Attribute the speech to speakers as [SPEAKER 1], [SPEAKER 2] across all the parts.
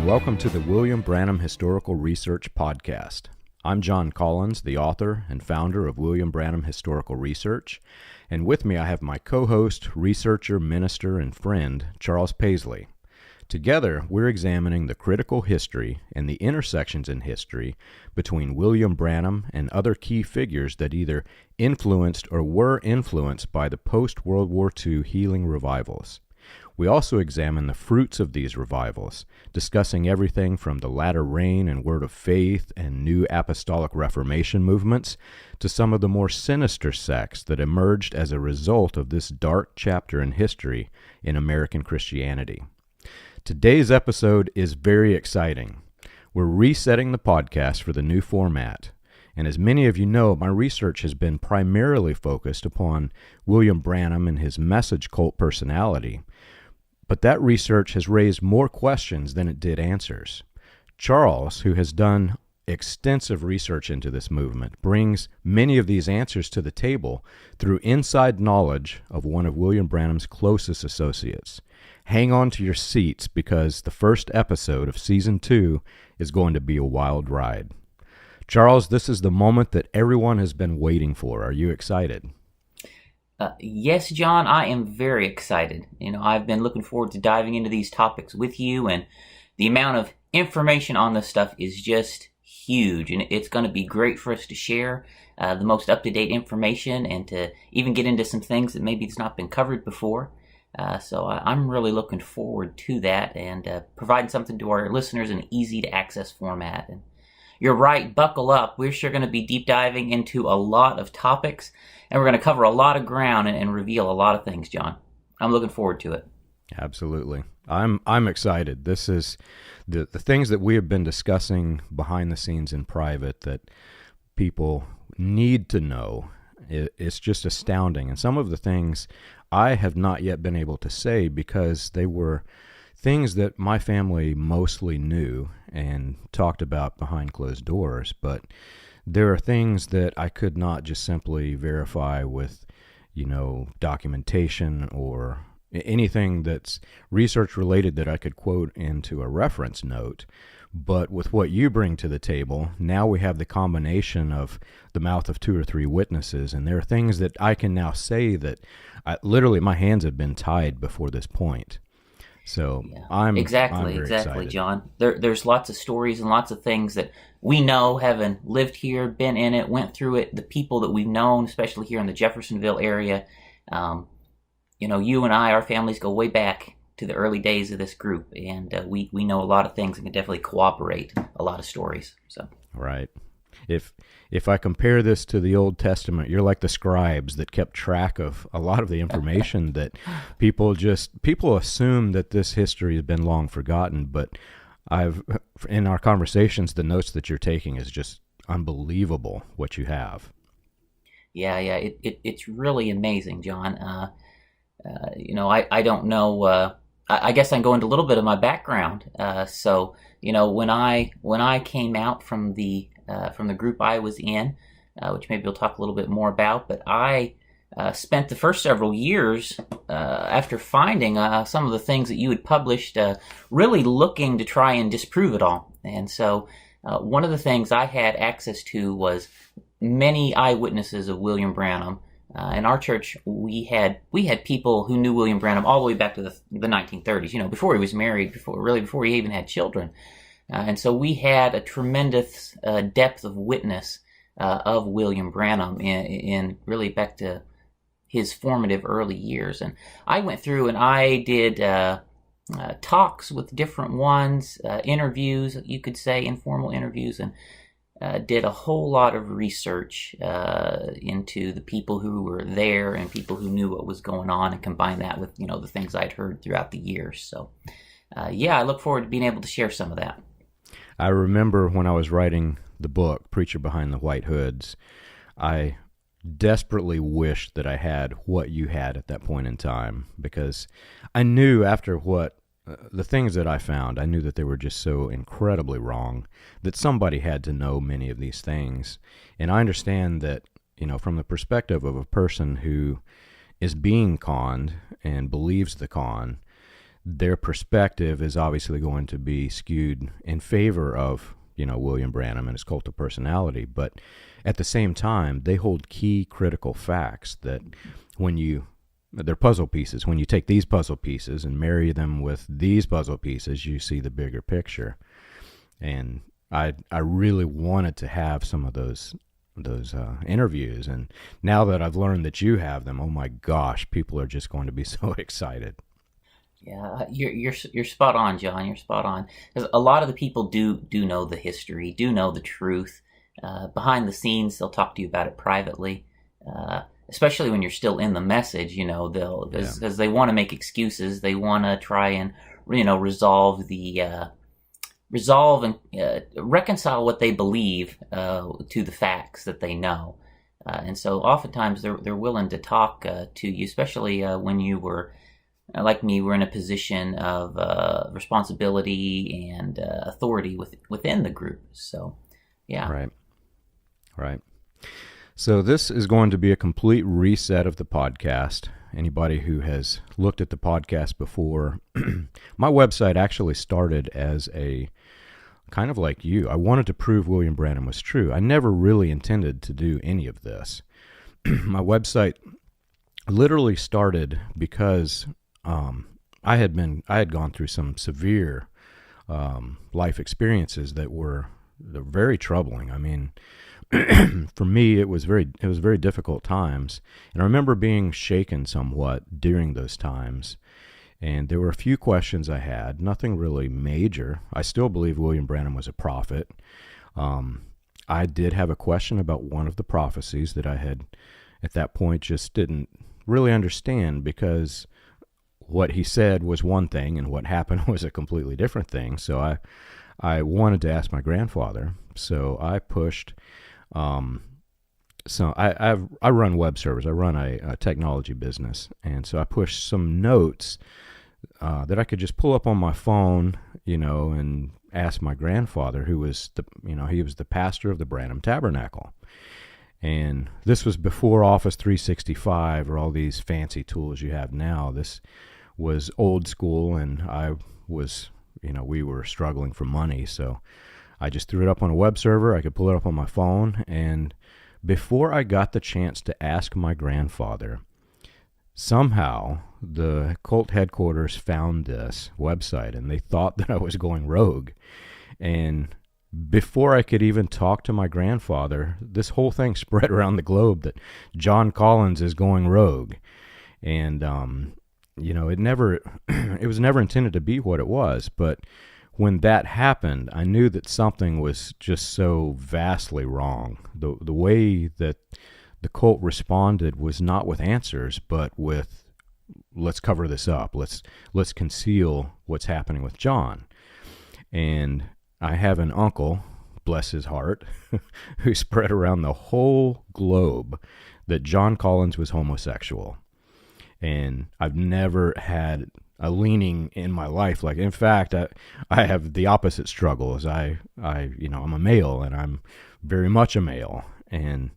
[SPEAKER 1] welcome to the William Branham Historical Research Podcast. I'm John Collins, the author and founder of William Branham Historical Research, and with me I have my co-host, researcher, minister, and friend, Charles Paisley. Together, we're examining the critical history and the intersections in history between William Branham and other key figures that either influenced or were influenced by the post-World War II healing revivals. We also examine the fruits of these revivals, discussing everything from the latter rain and word of faith and new Apostolic Reformation movements to some of the more sinister sects that emerged as a result of this dark chapter in history in American Christianity. Today's episode is very exciting. We're resetting the podcast for the new format. And as many of you know, my research has been primarily focused upon William Branham and his message cult personality. But that research has raised more questions than it did answers. Charles, who has done extensive research into this movement, brings many of these answers to the table through inside knowledge of one of William Branham's closest associates. Hang on to your seats because the first episode of Season 2 is going to be a wild ride. Charles, this is the moment that everyone has been waiting for. Are you excited?
[SPEAKER 2] Yes, John, I am very excited. I've been looking forward to diving into these topics with you, and the amount of information on this stuff is just huge, and it's going to be great for us to share the most up-to-date information and to even get into some things that maybe it's not been covered before. So I'm really looking forward to that and providing something to our listeners in an easy-to-access format. And you're right, buckle up. We're sure going to be deep diving into a lot of topics, and we're going to cover a lot of ground and reveal a lot of things, John. I'm looking forward to it.
[SPEAKER 1] Absolutely. I'm excited. This is the things that we have been discussing behind the scenes in private that people need to know. It's just astounding. And some of the things I have not yet been able to say because they were things that my family mostly knew and talked about behind closed doors, but there are things that I could not just simply verify with, documentation or anything that's research related that I could quote into a reference note. But with what you bring to the table, now we have the combination of the mouth of two or three witnesses, and there are things that I can now say that literally my hands have been tied before this point. So yeah. I'm very excited.
[SPEAKER 2] John. There's lots of stories and lots of things that we know, having lived here, been in it, went through it, the people that we've known, especially here in the Jeffersonville area. You and I, our families go way back to the early days of this group, and we know a lot of things and can definitely cooperate a lot of stories. So
[SPEAKER 1] right. If I compare this to the Old Testament, you're like the scribes that kept track of a lot of the information that people assume that this history has been long forgotten, but in our conversations, the notes that you're taking is just unbelievable what you have.
[SPEAKER 2] Yeah, it's really amazing, John. I don't know. I guess I can go into a little bit of my background. So when I came out from the group I was in, which maybe we'll talk a little bit more about, but I spent the first several years after finding some of the things that you had published, really looking to try and disprove it all. And so one of the things I had access to was many eyewitnesses of William Branham. In our church, we had people who knew William Branham all the way back to the 1930s, before he was married, before he even had children. And so we had a tremendous depth of witness of William Branham in really back to his formative early years. And I went through and I did talks with different ones, interviews, you could say, informal interviews, and did a whole lot of research into the people who were there and people who knew what was going on, and combined that with the things I'd heard throughout the years. So I look forward to being able to share some of that.
[SPEAKER 1] I remember when I was writing the book, Preacher Behind the White Hoods, I desperately wished that I had what you had at that point in time, because I knew after the things that I found, I knew that they were just so incredibly wrong that somebody had to know many of these things. And I understand that, from the perspective of a person who is being conned and believes the con, their perspective is obviously going to be skewed in favor of, William Branham and his cult of personality. But at the same time, they hold key critical facts that they're puzzle pieces. When you take these puzzle pieces and marry them with these puzzle pieces, you see the bigger picture. And I really wanted to have some of those interviews, and now that I've learned that you have them, oh my gosh, people are just going to be so excited.
[SPEAKER 2] Yeah, you're spot on, John. You're spot on. Because a lot of the people do know the history, do know the truth. Behind the scenes, they'll talk to you about it privately. Especially when you're still in the message, because they want to make excuses. They want to try and resolve and reconcile what they believe to the facts that they know. And so oftentimes they're willing to talk to you, especially when you were, like me, were in a position of responsibility and authority within the group. So, yeah.
[SPEAKER 1] Right. So this is going to be a complete reset of the podcast. Anybody who has looked at the podcast before, my website actually started as a kind of like you. I wanted to prove William Branham was true. I never really intended to do any of this. My website literally started because I had gone through some severe life experiences that were very troubling. I mean, for me, it was very difficult times, and I remember being shaken somewhat during those times. And there were a few questions I had, nothing really major. I still believe William Branham was a prophet. I did have a question about one of the prophecies that I had, at that point, just didn't really understand, because what he said was one thing and what happened was a completely different thing. So I wanted to ask my grandfather. So I pushed. So I run web servers. I run a technology business, and so I pushed some notes that I could just pull up on my phone, and ask my grandfather, who was he was the pastor of the Branham Tabernacle. And this was before Office 365 or all these fancy tools you have now. This was old school, and I was, we were struggling for money. So I just threw it up on a web server. I could pull it up on my phone. And before I got the chance to ask my grandfather, somehow the cult headquarters found this website, and they thought that I was going rogue. And before I could even talk to my grandfather, this whole thing spread around the globe that John Collins is going rogue. And, it was never intended to be what it was. But when that happened, I knew that something was just so vastly wrong. The way that the cult responded was not with answers, but with, let's cover this up. Let's conceal what's happening with John. And I have an uncle, bless his heart, who spread around the whole globe that John Collins was homosexual. And I've never had a leaning in my life. Like, in fact, I have the opposite struggle. As I'm a male, and I'm very much a male. And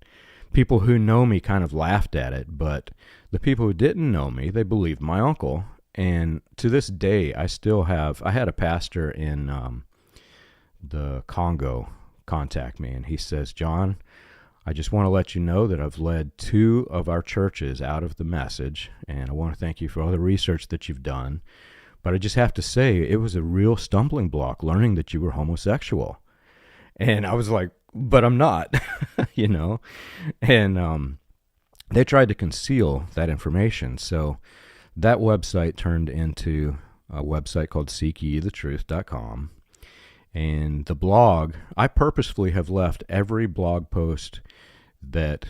[SPEAKER 1] people who know me kind of laughed at it, but the people who didn't know me, they believed my uncle. And to this day, I had a pastor in the Congo contact me, and he says, John, I just want to let you know that I've led 2 of our churches out of the message, and I want to thank you for all the research that you've done. But I just have to say, it was a real stumbling block learning that you were homosexual. And I was like, but I'm not, And they tried to conceal that information. So that website turned into a website called seekyeTheTruth.com. And the blog, I purposefully have left every blog post that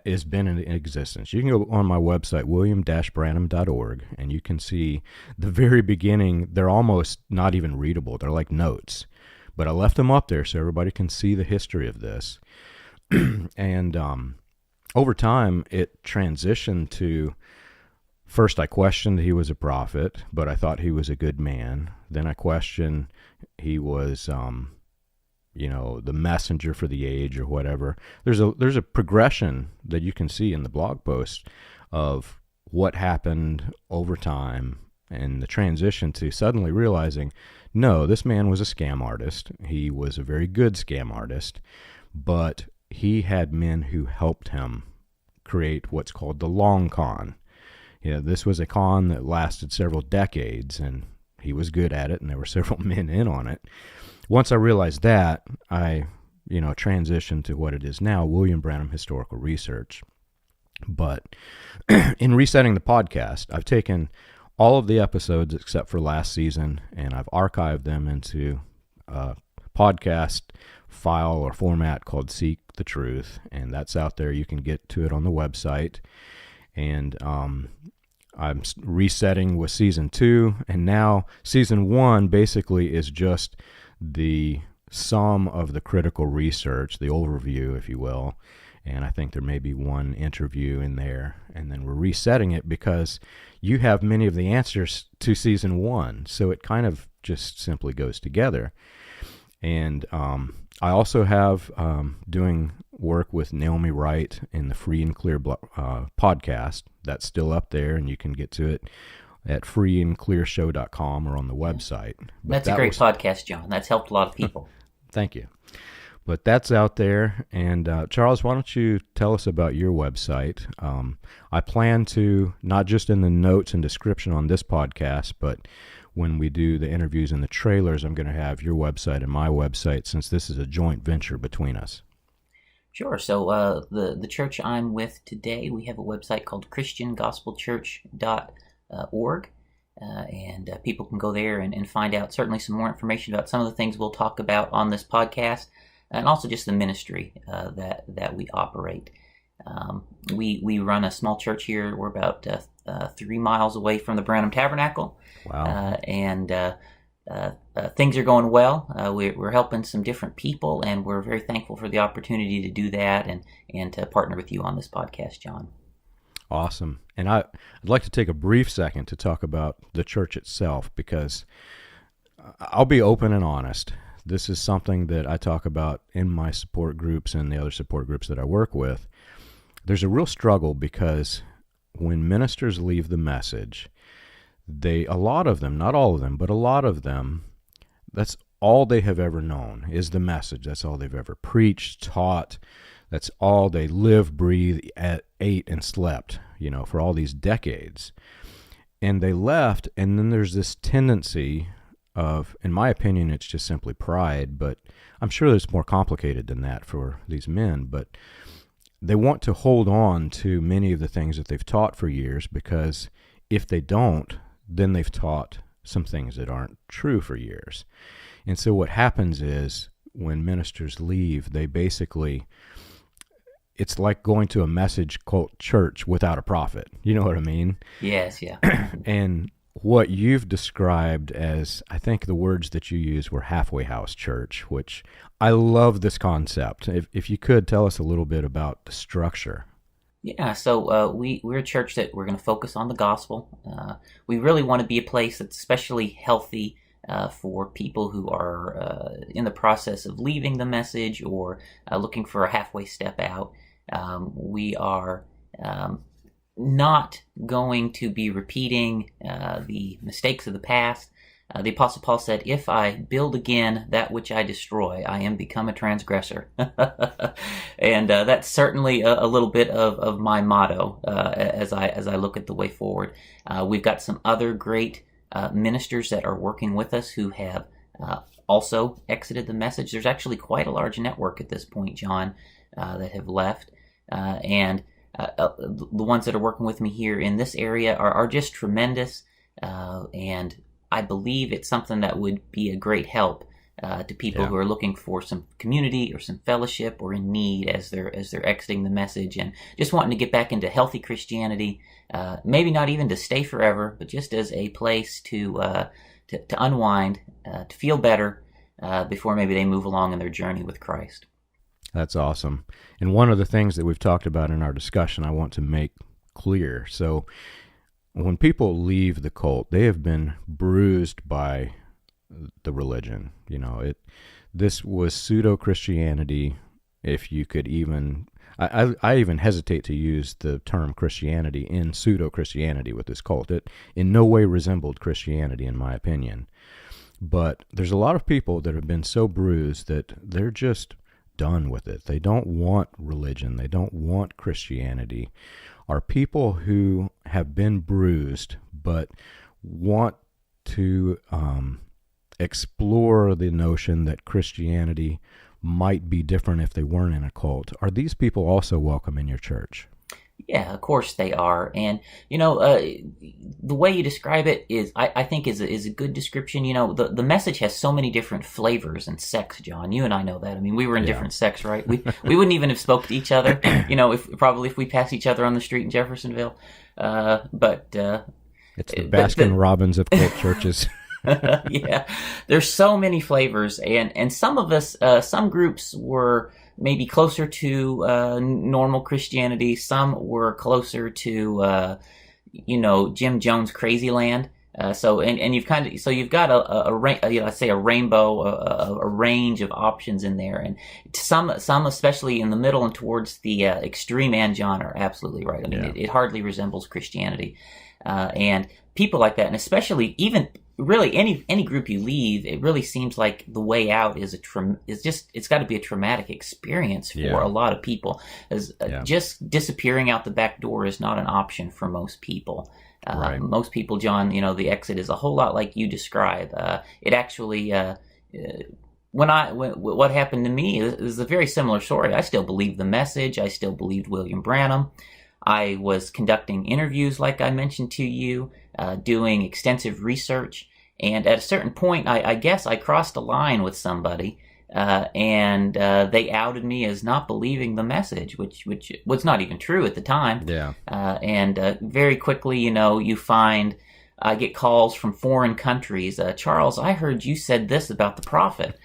[SPEAKER 1] has been in existence. You can go on my website, william-branham.org, and you can see the very beginning. They're almost not even readable. They're like notes. But I left them up there so everybody can see the history of this. And over time, it transitioned to, first I questioned he was a prophet, but I thought he was a good man. Then I questioned he was, the messenger for the age or whatever. There's a progression that you can see in the blog post of what happened over time and the transition to suddenly realizing, no, this man was a scam artist. He was a very good scam artist, but he had men who helped him create what's called the long con. This was a con that lasted several decades, and he was good at it, and there were several men in on it. Once I realized that, I transitioned to what it is now, William Branham Historical Research. But in resetting the podcast, I've taken all of the episodes except for last season, and I've archived them into a podcast file or format called Seek the Truth, and that's out there. You can get to it on the website. And I'm resetting with season 2, and now season 1 basically is just the sum of the critical research, the overview, if you will. And I think there may be one interview in there. And then we're resetting it because you have many of the answers to season 1. So it kind of just simply goes together. And I also have doing work with Naomi Wright in the Free and Clear podcast. That's still up there, and you can get to it at freeandclearshow.com or on the website.
[SPEAKER 2] That's a great podcast, John. That's helped a lot of people.
[SPEAKER 1] Thank you. But that's out there. And Charles, why don't you tell us about your website? I plan to, not just in the notes and description on this podcast, but when we do the interviews and the trailers, I'm going to have your website and my website, since this is a joint venture between us.
[SPEAKER 2] Sure. So the church I'm with today, we have a website called christiangospelchurch.org. And people can go there and find out certainly some more information about some of the things we'll talk about on this podcast, and also just the ministry that we operate. We run a small church here. We're about 3 miles away from the Branham Tabernacle.
[SPEAKER 1] Wow.
[SPEAKER 2] Things are going well. We're helping some different people, and we're very thankful for the opportunity to do that and to partner with you on this podcast, John.
[SPEAKER 1] Awesome. And I'd like to take a brief second to talk about the church itself, because I'll be open and honest. This is something that I talk about in my support groups and the other support groups that I work with. There's a real struggle because when ministers leave the message, a lot of them, not all of them, but a lot of them, that's all they have ever known is the message. That's all they've ever preached, taught. That's all they lived, breathed, ate, and slept, for all these decades. And they left, and then there's this tendency of, in my opinion, it's just simply pride, but I'm sure it's more complicated than that for these men, but they want to hold on to many of the things that they've taught for years, because if they don't, then they've taught some things that aren't true for years. And so what happens is when ministers leave, they basically, it's like going to a message cult church without a prophet. You know what I mean?
[SPEAKER 2] Yes, yeah.
[SPEAKER 1] And what you've described as, I think the words that you used were halfway house church, which I love this concept. If you could tell us a little bit about the structure.
[SPEAKER 2] Yeah, so we're a church that we're going to focus on the gospel. We really want to be a place that's especially healthy for people who are in the process of leaving the message or looking for a halfway step out. We are not going to be repeating the mistakes of the past. The Apostle Paul said, "If I build again that which I destroy, I am become a transgressor." And that's certainly a little bit of my motto as I look at the way forward. We've got some other great ministers that are working with us who have also exited the message. There's actually quite a large network at this point, John, that have left. And the ones that are working with me here in this area are just tremendous. And I believe it's something that would be a great help to people who are looking for some community or some fellowship or in need as they're exiting the message and just wanting to get back into healthy Christianity. Maybe not even to stay forever, but just as a place to unwind, to feel better before maybe they move along in their journey with Christ.
[SPEAKER 1] That's awesome. And one of the things that we've talked about in our discussion, I want to make clear. So when people leave the cult, they have been bruised by the religion. This was pseudo-Christianity, if you could even, I even hesitate to use the term Christianity in pseudo-Christianity with this cult. It in no way resembled Christianity, in my opinion. But there's a lot of people that have been so bruised that they're just done with it. They don't want religion. They don't want Christianity. Are people who have been bruised but want to explore the notion that Christianity might be different if they weren't in a cult. Are these people also welcome in your church?
[SPEAKER 2] Yeah, of course they are. And, the way you describe it is, I think is a good description. The message has so many different flavors and sects, John. You and I know that. I mean, we were in different sects, right? We wouldn't even have spoke to each other, if we passed each other on the street in Jeffersonville. It's
[SPEAKER 1] the Baskin Robbins of cult churches.
[SPEAKER 2] Yeah, there's so many flavors, and some of us, some groups were maybe closer to normal Christianity. Some were closer to Jim Jones crazy land. You've got a rainbow, a range of options in there, and some especially in the middle and towards the extreme end, John, are absolutely right. I mean, it hardly resembles Christianity, and people like that, and especially even really any group you leave, it really seems like the way out is it's got to be a traumatic experience for a lot of people. Just disappearing out the back door is not an option for most people.
[SPEAKER 1] Right.
[SPEAKER 2] Most people, John, the exit is a whole lot like you describe. It actually, what happened to me is a very similar story. I still believed the message. I still believed William Branham. I was conducting interviews, like I mentioned to you, doing extensive research, and at a certain point, I guess I crossed a line with somebody, and they outed me as not believing the message, which was not even true at the time.
[SPEAKER 1] Yeah.
[SPEAKER 2] And very quickly, you find I get calls from foreign countries. Charles, I heard you said this about the prophet.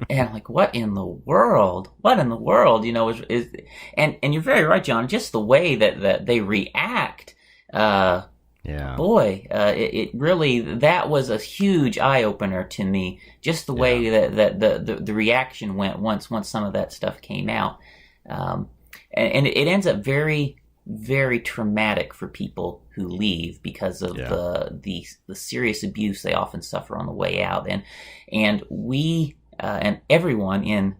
[SPEAKER 2] And I'm like, what in the world? What in the world? And you're very right, John. Just the way that they react. Boy, it really, that was a huge eye opener to me. Just the way that the reaction went once some of that stuff came out. And it ends up very, very traumatic for people who leave because of the serious abuse they often suffer on the way out. And we and everyone in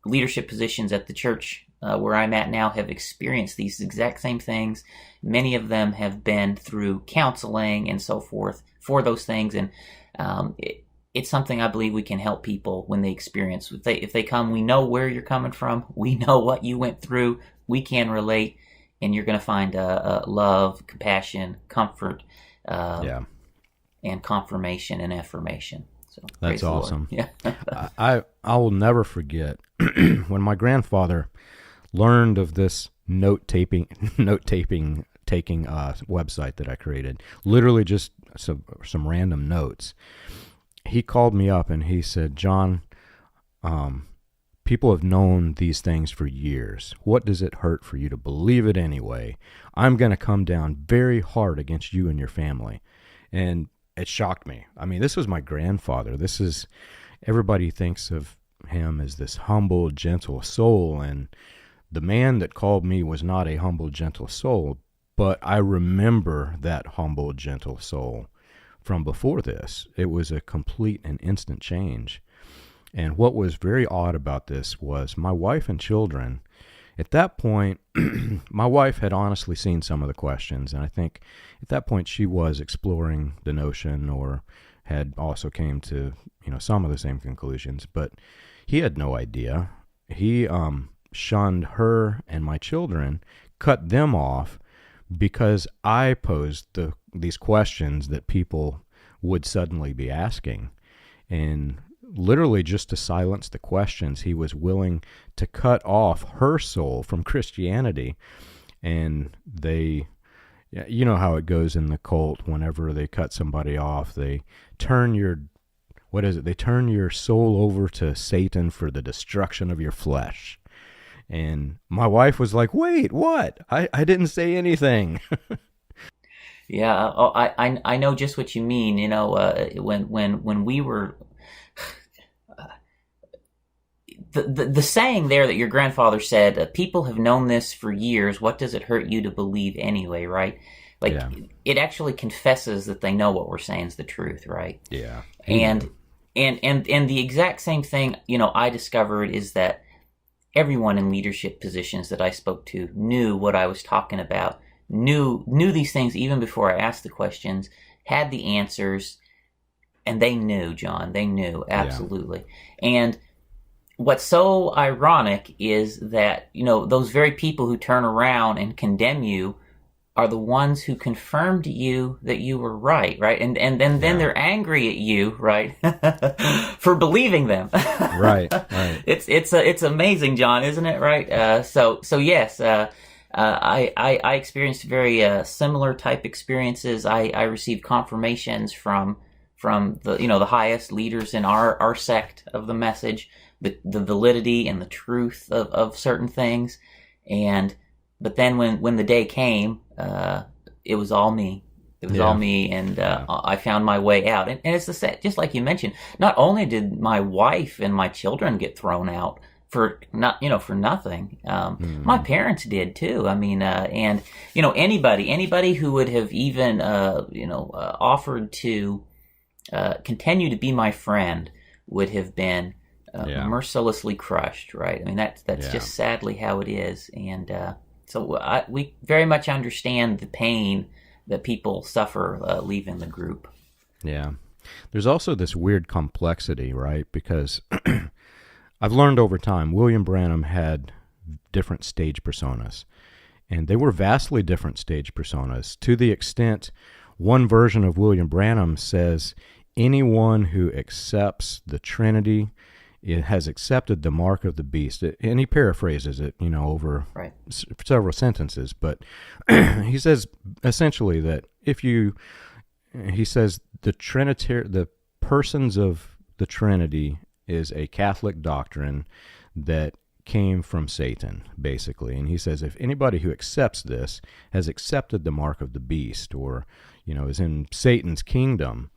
[SPEAKER 2] leadership positions at the church where I'm at now have experienced these exact same things. Many of them have been through counseling and so forth for those things, and it's something I believe we can help people when they experience. If they come, we know where you're coming from. We know what you went through. We can relate, and you're going to find love, compassion, comfort, and confirmation and affirmation. So
[SPEAKER 1] that's awesome.
[SPEAKER 2] Yeah.
[SPEAKER 1] I will never forget when my grandfather learned of this note-taking website that I created, literally just some random notes. He called me up and he said, John, people have known these things for years. What does it hurt for you to believe it anyway? I'm going to come down very hard against you and your family. And it shocked me. I mean, this was my grandfather. Everybody thinks of him as this humble, gentle soul, and the man that called me was not a humble, gentle soul, but I remember that humble, gentle soul from before this. It was a complete and instant change. And what was very odd about this was my wife and children, at that point, my wife had honestly seen some of the questions, and I think at that point she was exploring the notion or had also came to, some of the same conclusions, but he had no idea. He shunned her and my children, cut them off because I posed these questions that people would suddenly be asking. And literally just to silence the questions, he was willing to cut off her soul from Christianity. And you know how it goes in the cult. Whenever they cut somebody off, they turn they turn your soul over to Satan for the destruction of your flesh. And my wife was like, wait, what? I didn't say anything.
[SPEAKER 2] Yeah, I know just what you mean. When we were, the saying there that your grandfather said, people have known this for years. What does it hurt you to believe anyway, right? Like,
[SPEAKER 1] Yeah.
[SPEAKER 2] it actually confesses that they know what we're saying is the truth, right?
[SPEAKER 1] Yeah.
[SPEAKER 2] And the exact same thing, I discovered is that everyone in leadership positions that I spoke to knew what I was talking about, knew these things even before I asked the questions, had the answers, and they knew, John. They knew, absolutely. Yeah. And what's so ironic is that, those very people who turn around and condemn you are the ones who confirmed to you that you were right? And then they're angry at you, right, for believing them.
[SPEAKER 1] Right.
[SPEAKER 2] It's amazing, John, isn't it? Right. So yes. I experienced very similar type experiences. I received confirmations from the highest leaders in our sect of the message, the validity and the truth of certain things, but then when the day came, it was all me. It was all me, and I found my way out. And it's just like you mentioned. Not only did my wife and my children get thrown out for nothing, my parents did too. I mean, and anybody who would have even offered to continue to be be friend would have been mercilessly crushed, right? I mean, that's just sadly how it is, and so we very much understand the pain that people suffer leaving the group.
[SPEAKER 1] Yeah. There's also this weird complexity, right? Because I've learned over time, William Branham had different stage personas, and they were vastly different stage personas, to the extent one version of William Branham says anyone who accepts the Trinity, it has accepted the mark of the beast. And he paraphrases it, over several sentences. But he says essentially that he says the persons of the Trinity is a Catholic doctrine that came from Satan, basically. And he says if anybody who accepts this has accepted the mark of the beast, or, is in Satan's kingdom.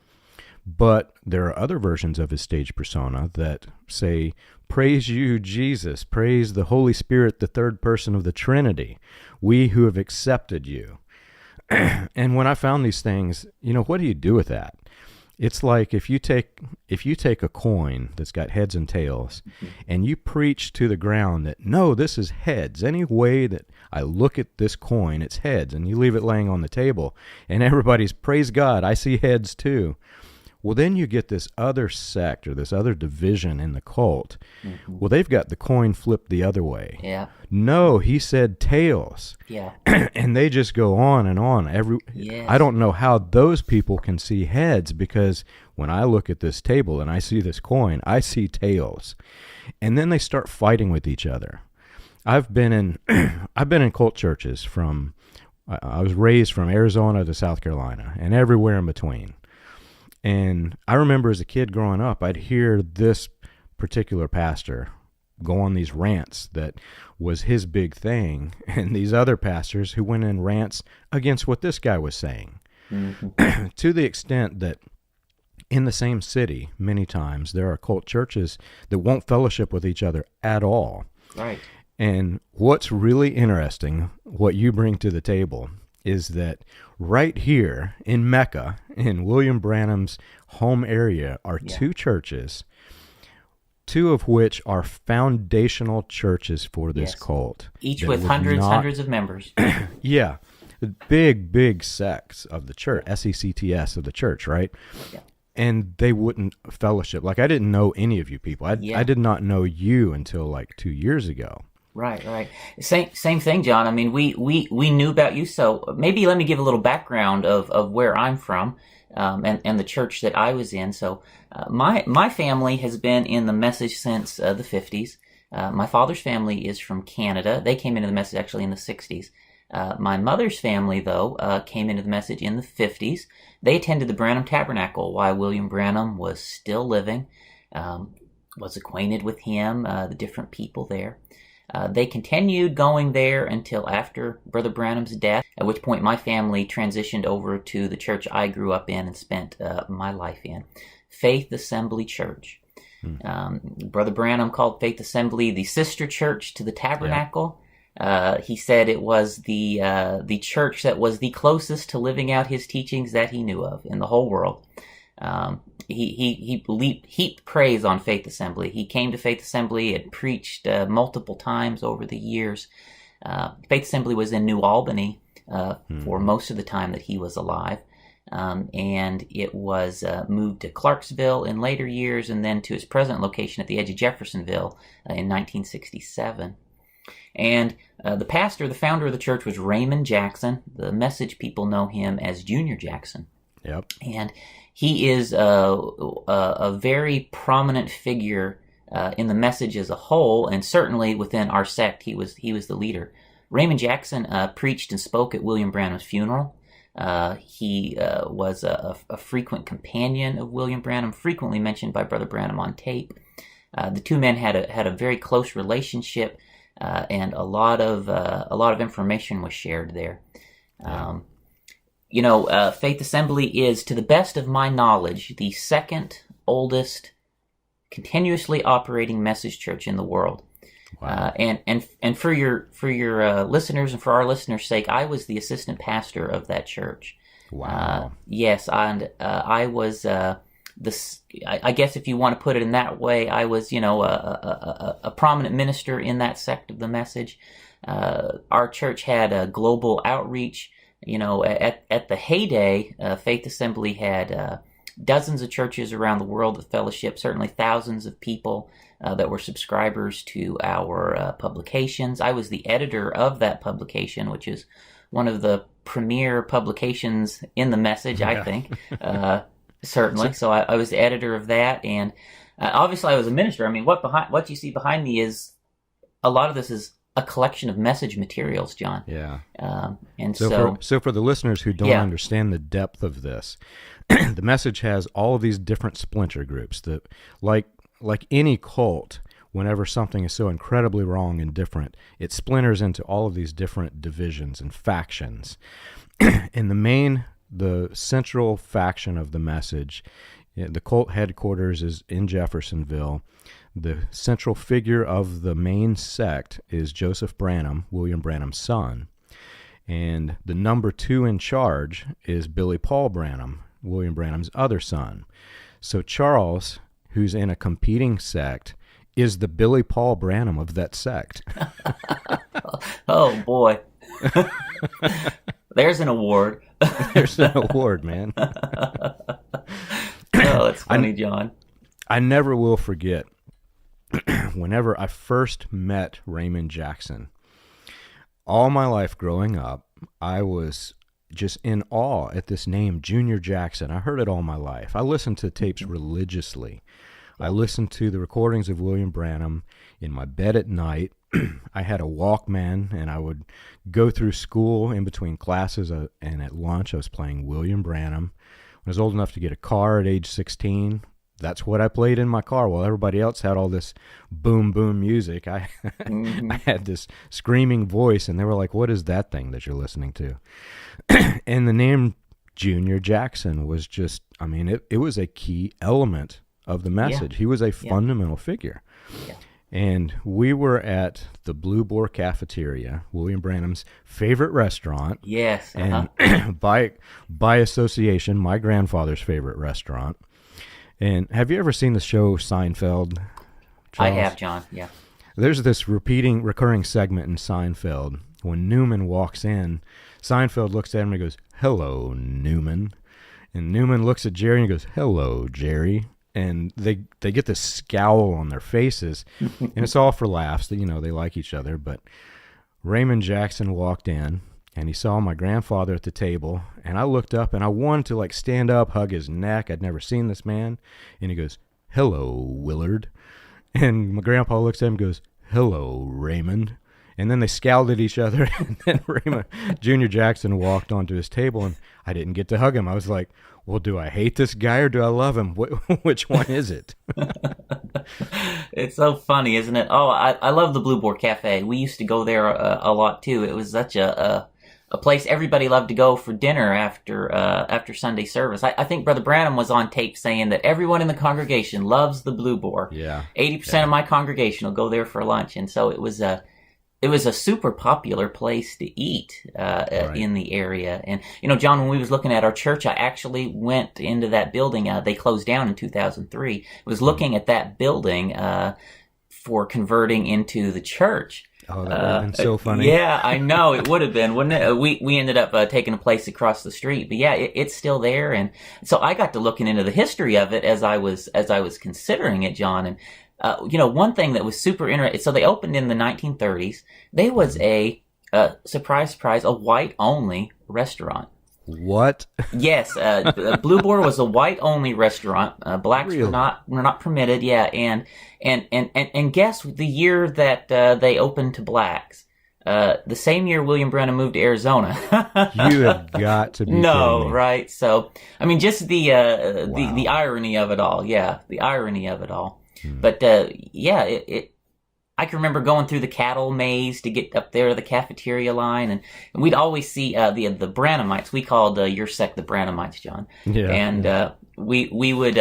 [SPEAKER 1] But there are other versions of his stage persona that say, praise you, Jesus, praise the Holy Spirit, the third person of the Trinity, we who have accepted you. And when I found these things, what do you do with that? It's like if you take a coin that's got heads and tails, and you preach to the ground that, no, this is heads. Any way that I look at this coin, it's heads, and you leave it laying on the table, and everybody's, praise God, I see heads too. Well, then you get this other sect or this other division in the cult. Mm-hmm. Well, they've got the coin flipped the other way.
[SPEAKER 2] Yeah.
[SPEAKER 1] No, he said tails.
[SPEAKER 2] Yeah.
[SPEAKER 1] And they just go on and on.
[SPEAKER 2] Yes.
[SPEAKER 1] I don't know how those people can see heads, because when I look at this table and I see this coin, I see tails. And then they start fighting with each other. I've been in cult churches I was raised from Arizona to South Carolina and everywhere in between. And I remember as a kid growing up, I'd hear this particular pastor go on these rants that was his big thing, and these other pastors who went in rants against what this guy was saying. Mm-hmm. To the extent that in the same city, many times, there are cult churches that won't fellowship with each other at all.
[SPEAKER 2] Right.
[SPEAKER 1] And what's really interesting, what you bring to the table, is that right here in Mecca, in William Branham's home area, are two churches, two of which are foundational churches for this cult.
[SPEAKER 2] Each with hundreds of members.
[SPEAKER 1] Yeah. Big sects of the church, SECTS of the church, right? Yeah. And they wouldn't fellowship. Like, I didn't know any of you people. I did not know you until like 2 years ago.
[SPEAKER 2] Right. Same thing, John. I mean, we knew about you, so maybe let me give a little background of where I'm from, and the church that I was in. So, my family has been in the message since the 50s. My father's family is from Canada. They came into the message actually in the 60s. My mother's family, though, came into the message in the 50s. They attended the Branham Tabernacle while William Branham was still living, was acquainted with him, the different people there. They continued going there until after Brother Branham's death, at which point my family transitioned over to the church I grew up in and spent my life in, Faith Assembly Church. Brother Branham called Faith Assembly the sister church to the Tabernacle. He said it was the church that was the closest to living out his teachings that he knew of in the whole world. He heaped praise on Faith Assembly. He came to Faith Assembly and preached multiple times over the years. Faith Assembly was in New Albany for most of the time that he was alive. And it was moved to Clarksville in later years, and then to its present location at the edge of Jeffersonville in 1967. And the founder of the church was Raymond Jackson. The Message people know him as Junior Jackson.
[SPEAKER 1] Yep.
[SPEAKER 2] And he is a very prominent figure in the Message as a whole, and certainly within our sect, he was the leader. Raymond Jackson preached and spoke at William Branham's funeral. He was a frequent companion of William Branham, frequently mentioned by Brother Branham on tape. The two men had a very close relationship, and a lot of information was shared there. Faith Assembly is, to the best of my knowledge, the second oldest continuously operating message church in the world.
[SPEAKER 1] Wow.
[SPEAKER 2] And for your listeners and for our listeners' sake, I was the assistant pastor of that church.
[SPEAKER 1] Wow.
[SPEAKER 2] Yes, and I was I guess if you want to put it in that way, I was a prominent minister in that sect of the Message. Our church had a global outreach. At the heyday, Faith Assembly had dozens of churches around the world of fellowship, certainly thousands of people that were subscribers to our publications. I was the editor of that publication, which is one of the premier publications in the Message,
[SPEAKER 1] Yeah.
[SPEAKER 2] I think, certainly. So I was the editor of that, and obviously I was a minister. I mean, what you see behind me is a lot of this is a collection of message materials, John.
[SPEAKER 1] Yeah.
[SPEAKER 2] And
[SPEAKER 1] so for the listeners who don't understand the depth of this, the Message has all of these different splinter groups that, like any cult, whenever something is so incredibly wrong and different, it splinters into all of these different divisions and factions. And the central faction of the Message, the cult headquarters is in Jeffersonville. The central figure of the main sect is Joseph Branham, William Branham's son. And the number 2 in charge is Billy Paul Branham, William Branham's other son. So Charles, who's in a competing sect, is the Billy Paul Branham of that sect.
[SPEAKER 2] Oh, boy. There's an award.
[SPEAKER 1] There's an award, man.
[SPEAKER 2] Oh, that's funny, John.
[SPEAKER 1] I never will forget whenever I first met Raymond Jackson. All my life growing up, I was just in awe at this name, Junior Jackson. I heard it all my life. I listened to tapes religiously. I listened to the recordings of William Branham in my bed at night. I had a Walkman, and I would go through school in between classes, and at lunch I was playing William Branham. When I was old enough to get a car at age 16, that's what I played in my car while everybody else had all this boom, boom music. I had this screaming voice, and they were like, what is that thing that you're listening to? And the name Junior Jackson was just, it was a key element of the Message. Yeah. He was a fundamental figure. Yeah. And we were at the Blue Boar Cafeteria, William Branham's favorite restaurant.
[SPEAKER 2] Yes.
[SPEAKER 1] And by association, my grandfather's favorite restaurant. And have you ever seen the show Seinfeld, Charles?
[SPEAKER 2] I have, John, yeah.
[SPEAKER 1] There's this recurring segment in Seinfeld. When Newman walks in, Seinfeld looks at him and goes, "Hello, Newman." And Newman looks at Jerry and goes, "Hello, Jerry." And they get this scowl on their faces, and it's all for laughs. That they like each other. But Raymond Jackson walked in, and he saw my grandfather at the table, and I looked up, and I wanted to stand up, hug his neck. I'd never seen this man. And he goes, "Hello, Willard." And my grandpa looks at him and goes, "Hello, Raymond." And then they scowled at each other, and then Raymond, Junior Jackson walked onto his table, and I didn't get to hug him. I was like, well, do I hate this guy or do I love him? Which one is it?
[SPEAKER 2] It's so funny, isn't it? Oh, I love the Blue Boar Cafe. We used to go there a lot, too. It was such a a place everybody loved to go for dinner after Sunday service. I think Brother Branham was on tape saying that everyone in the congregation loves the Blue Boar.
[SPEAKER 1] Yeah.
[SPEAKER 2] 80% of my congregation will go there for lunch, and so it was a super popular place to eat
[SPEAKER 1] Right.
[SPEAKER 2] in the area. And John, when we was looking at our church, I actually went into that building. They closed down in 2003. I was looking at that building for converting into the church.
[SPEAKER 1] Oh, that would have been so funny.
[SPEAKER 2] Yeah, I know it would have been, wouldn't it? We ended up taking a place across the street, but yeah, it's still there, and so I got to looking into the history of it as I was considering it, John. And one thing that was super interesting. So they opened in the 1930s. They was a surprise, a white only restaurant.
[SPEAKER 1] What?
[SPEAKER 2] Yes, Blue Boar was a white only restaurant. Blacks
[SPEAKER 1] Really?
[SPEAKER 2] were not permitted. Yeah, and guess the year that they opened to blacks. The same year William Branham moved to Arizona.
[SPEAKER 1] You have got to be kidding
[SPEAKER 2] No,
[SPEAKER 1] me.
[SPEAKER 2] right? So I mean, just the
[SPEAKER 1] Wow.
[SPEAKER 2] irony of it all. Yeah, the irony of it all. But yeah, I can remember going through the cattle maze to get up there to the cafeteria line, and we'd always see the Branhamites. We called your sect the Branhamites, John.
[SPEAKER 1] Yeah.
[SPEAKER 2] And we would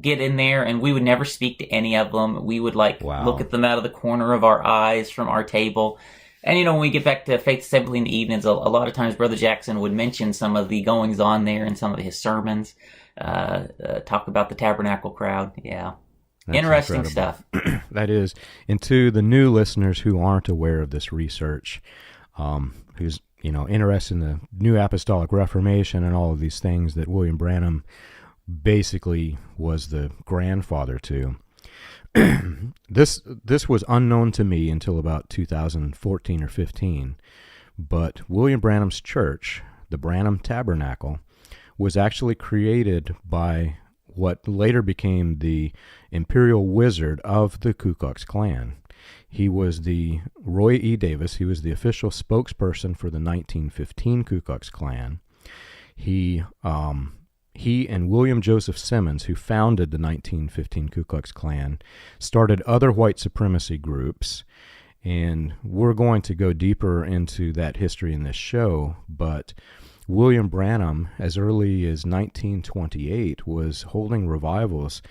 [SPEAKER 2] get in there, and we would never speak to any of them. We would
[SPEAKER 1] Wow.
[SPEAKER 2] look at them out of the corner of our eyes from our table. And when we get back to Faith Assembly in the evenings, a lot of times Brother Jackson would mention some of the goings on there in some of his sermons. Talk about the tabernacle crowd. Yeah.
[SPEAKER 1] That's
[SPEAKER 2] Interesting
[SPEAKER 1] incredible.
[SPEAKER 2] stuff.
[SPEAKER 1] That is. And to the new listeners who aren't aware of this research, who's interested in the New Apostolic Reformation and all of these things that William Branham basically was the grandfather to, this was unknown to me until about 2014 or 15. But William Branham's church, the Branham Tabernacle, was actually created by what later became the Imperial Wizard of the Ku Klux Klan. He was the Roy E. Davis. He was the official spokesperson for the 1915 Ku Klux Klan. He and William Joseph Simmons, who founded the 1915 Ku Klux Klan, started other white supremacy groups, and we're going to go deeper into that history in this show, but William Branham, as early as 1928, was holding revivals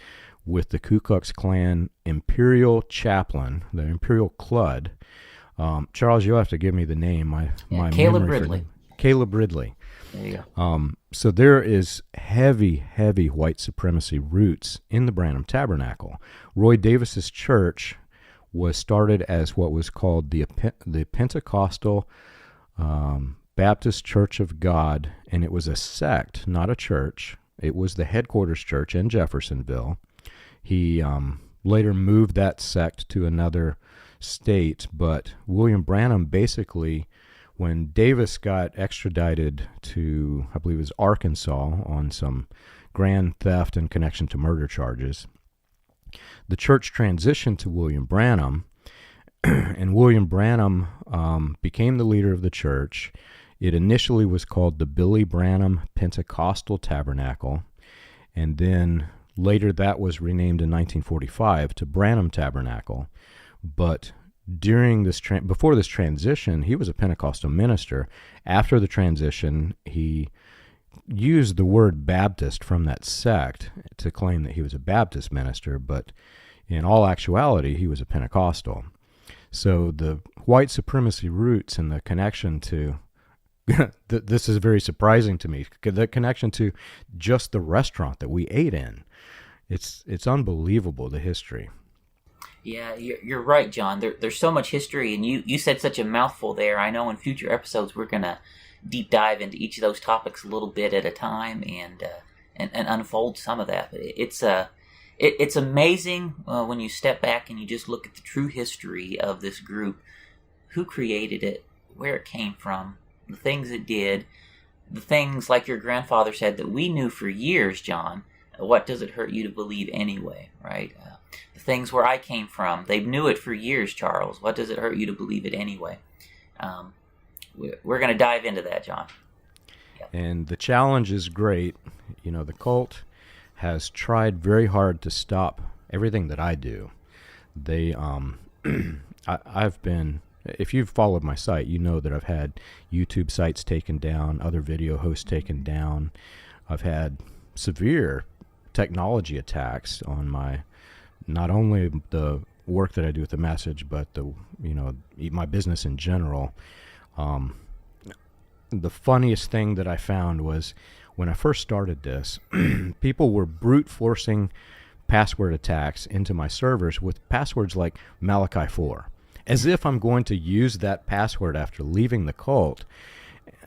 [SPEAKER 1] with the Ku Klux Klan Imperial Chaplain, the Imperial Clud. Charles, you'll have to give me the name. My
[SPEAKER 2] Caleb
[SPEAKER 1] memory
[SPEAKER 2] Ridley.
[SPEAKER 1] Caleb Ridley.
[SPEAKER 2] There you go.
[SPEAKER 1] So there is heavy white supremacy roots in the Branham Tabernacle. Roy Davis's church was started as what was called the Pentecostal Baptist Church of God, and it was a sect, not a church. It was the headquarters church in Jeffersonville. He later moved that sect to another state, but William Branham basically, when Davis got extradited to, I believe it was Arkansas, on some grand theft in connection to murder charges, the church transitioned to William Branham, and William Branham became the leader of the church. It initially was called the Billy Branham Pentecostal Tabernacle, and then later that was renamed in 1945 to Branham Tabernacle. But during this before this transition, he was a Pentecostal minister. After the transition, he used the word Baptist from that sect to claim that he was a Baptist minister, but in all actuality, he was a Pentecostal. So the white supremacy roots and the connection to this is very surprising to me. The connection to just the restaurant that we ate in. It's unbelievable, the history.
[SPEAKER 2] Yeah, you're right, John. There's so much history, and you said such a mouthful there. I know in future episodes we're going to deep dive into each of those topics a little bit at a time and unfold some of that. But it's amazing when you step back and you just look at the true history of this group, who created it, where it came from, the things it did, the things like your grandfather said that we knew for years, John. What does it hurt you to believe anyway, right? The things where I came from, they knew it for years, Charles. What does it hurt you to believe it anyway? We're going to dive into that, John. Yep.
[SPEAKER 1] And the challenge is great. The cult has tried very hard to stop everything that I do. They, I've been if you've followed my site, you know that I've had YouTube sites taken down, other video hosts taken down. I've had severe technology attacks on not only the work that I do with the message, but my business in general. The funniest thing that I found was when I first started this, people were brute forcing password attacks into my servers with passwords like Malachi 4, as if I'm going to use that password after leaving the cult.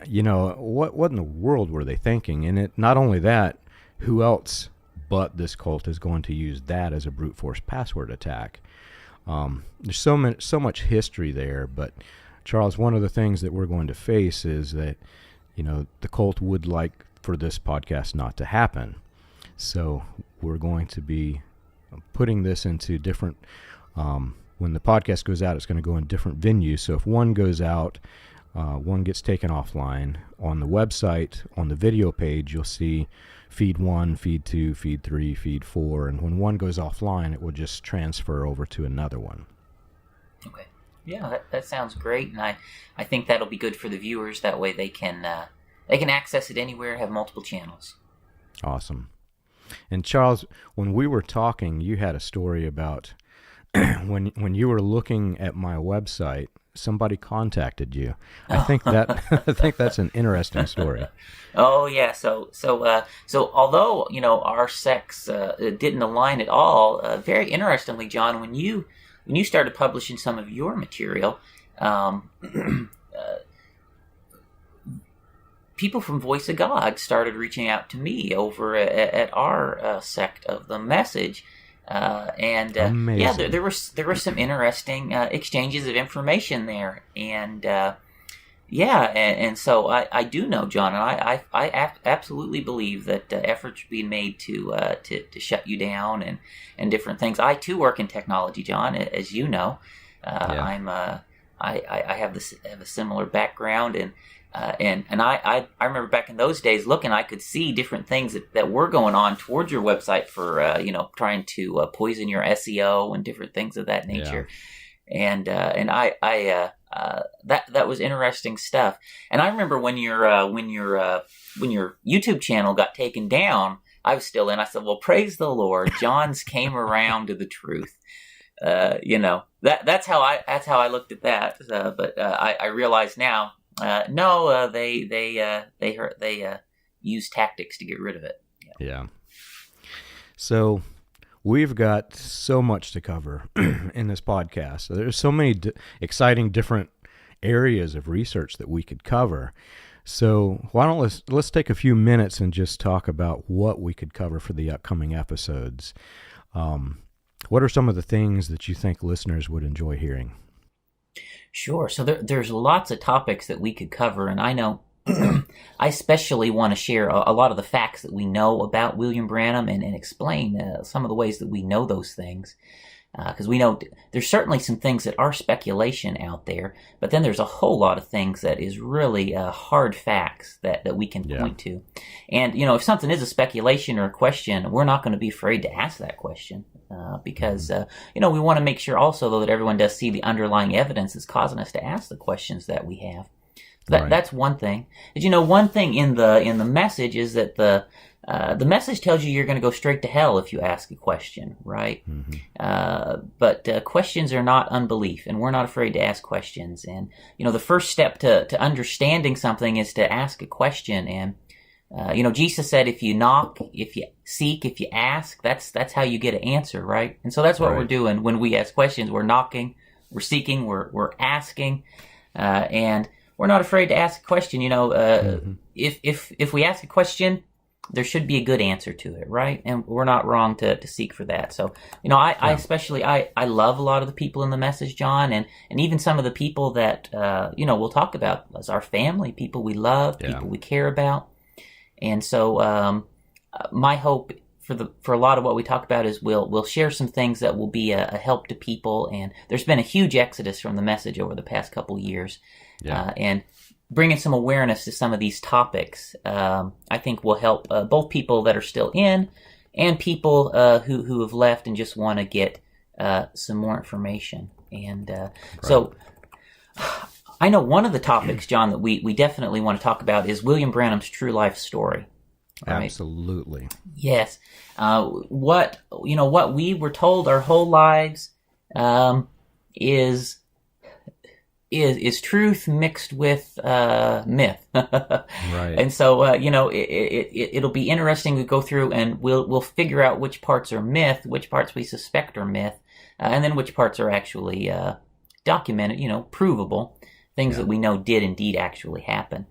[SPEAKER 1] What in the world were they thinking? And not only that, who else but this cult is going to use that as a brute force password attack? There's so much history there, but Charles, one of the things that we're going to face is that, the cult would like for this podcast not to happen. So we're going to be putting this into different, when the podcast goes out, it's going to go in different venues. So if one goes out, one gets taken offline. On the website, on the video page, you'll see feed 1, feed 2, feed 3, feed 4. And when one goes offline, it will just transfer over to another one.
[SPEAKER 2] Okay. Yeah, that sounds great, and I think that'll be good for the viewers. That way they can access it anywhere, have multiple channels.
[SPEAKER 1] Awesome. And Charles, when we were talking, you had a story about when you were looking at my website, somebody contacted you. I think that's an interesting story.
[SPEAKER 2] Oh yeah, so although our sects didn't align at all, very interestingly, John, when you started publishing some of your material, people from Voice of God started reaching out to me over at our sect of the Message, and there were some interesting exchanges of information there, and so I do know, John, and I absolutely believe that efforts are being made to shut you down and different things. I too work in technology, John, as you know. I have a similar background, and I remember back in those days looking, I could see different things that were going on towards your website for trying to poison your SEO and different things of that nature. Yeah. And that was interesting stuff. And I remember when your YouTube channel got taken down, I was still in. I said, "Well, praise the Lord, John's came around to the truth." That's how I looked at that. But I realize now, no, they use tactics to get rid of it.
[SPEAKER 1] Yeah. So we've got so much to cover in this podcast. There's so many exciting different areas of research that we could cover. So why don't let's take a few minutes and just talk about what we could cover for the upcoming episodes. What are some of the things that you think listeners would enjoy hearing?
[SPEAKER 2] Sure. So there's lots of topics that we could cover, and I know I especially want to share a lot of the facts that we know about William Branham and explain some of the ways that we know those things. Because we know there's certainly some things that are speculation out there, but then there's a whole lot of things that is really hard facts that we can point to. And, if something is a speculation or a question, we're not going to be afraid to ask that question. Because we want to make sure also, though, that everyone does see the underlying evidence that's causing us to ask the questions that we have. That's one thing. One thing in the message is that the message tells you you're going to go straight to hell if you ask a question, right? Mm-hmm. But questions are not unbelief, and we're not afraid to ask questions. And the first step to understanding something is to ask a question. And Jesus said, if you knock, if you seek, if you ask, that's how you get an answer, right? And so that's what we're doing when we ask questions. We're knocking, we're seeking, we're asking, and we're not afraid to ask a question. If we ask a question, there should be a good answer to it, right? And we're not wrong to seek for that. So, I especially, I love a lot of the people in the message, John, and even some of the people that, we'll talk about as our family, people we love, people we care about. And so, my hope for a lot of what we talk about is we'll share some things that will be a help to people. And there's been a huge exodus from the message over the past couple years. And bringing some awareness to some of these topics, I think will help both people that are still in and people who have left and just want to get some more information. And so I know one of the topics, John, that we definitely want to talk about is William Branham's true life story. Right?
[SPEAKER 1] Absolutely.
[SPEAKER 2] Yes. What we were told our whole lives is truth mixed with myth.
[SPEAKER 1] Right.
[SPEAKER 2] And so it'll be interesting to go through, and we'll figure out which parts are myth, which parts we suspect are myth, and then which parts are actually documented, provable, things that we know did indeed actually happen.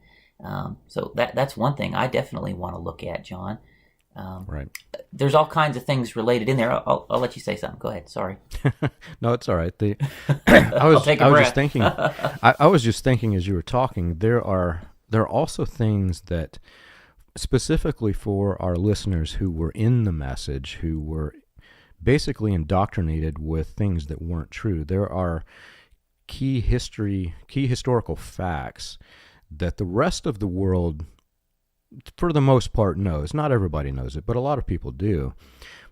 [SPEAKER 2] So that's one thing I definitely want to look at, John.
[SPEAKER 1] Right.
[SPEAKER 2] There's all kinds of things related in there. I'll let you say something. Go ahead. Sorry.
[SPEAKER 1] No, it's all right.
[SPEAKER 2] I was
[SPEAKER 1] just thinking. I was just thinking as you were talking. There are also things that specifically for our listeners who were in the message, who were basically indoctrinated with things that weren't true. There are key historical facts that the rest of the world, for the most part, knows. Not everybody knows it, but a lot of people do.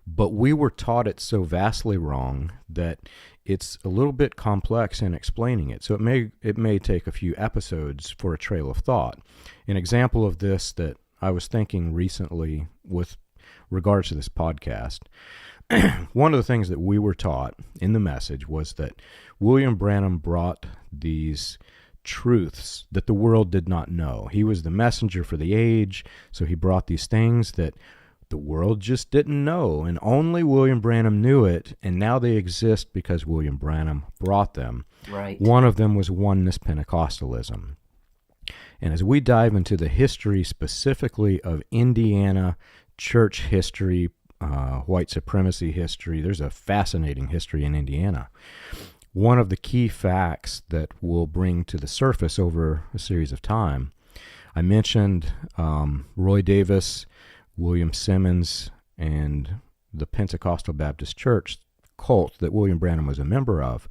[SPEAKER 1] But we were taught it so vastly wrong that it's a little bit complex in explaining it. So it may take a few episodes for a trail of thought. An example of this that I was thinking recently with regards to this podcast, one of the things that we were taught in the message was that William Branham brought these truths that the world did not know. He was the messenger for the age, so he brought these things that the world just didn't know, and only William Branham knew it, and now they exist because William Branham brought them.
[SPEAKER 2] Right.
[SPEAKER 1] One of them was oneness Pentecostalism. And as we dive into the history specifically of Indiana church history, white supremacy history, there's a fascinating history in Indiana. One of the key facts that we'll bring to the surface over a series of time, I mentioned Roy Davis, William Simmons, and the Pentecostal Baptist Church cult that William Branham was a member of.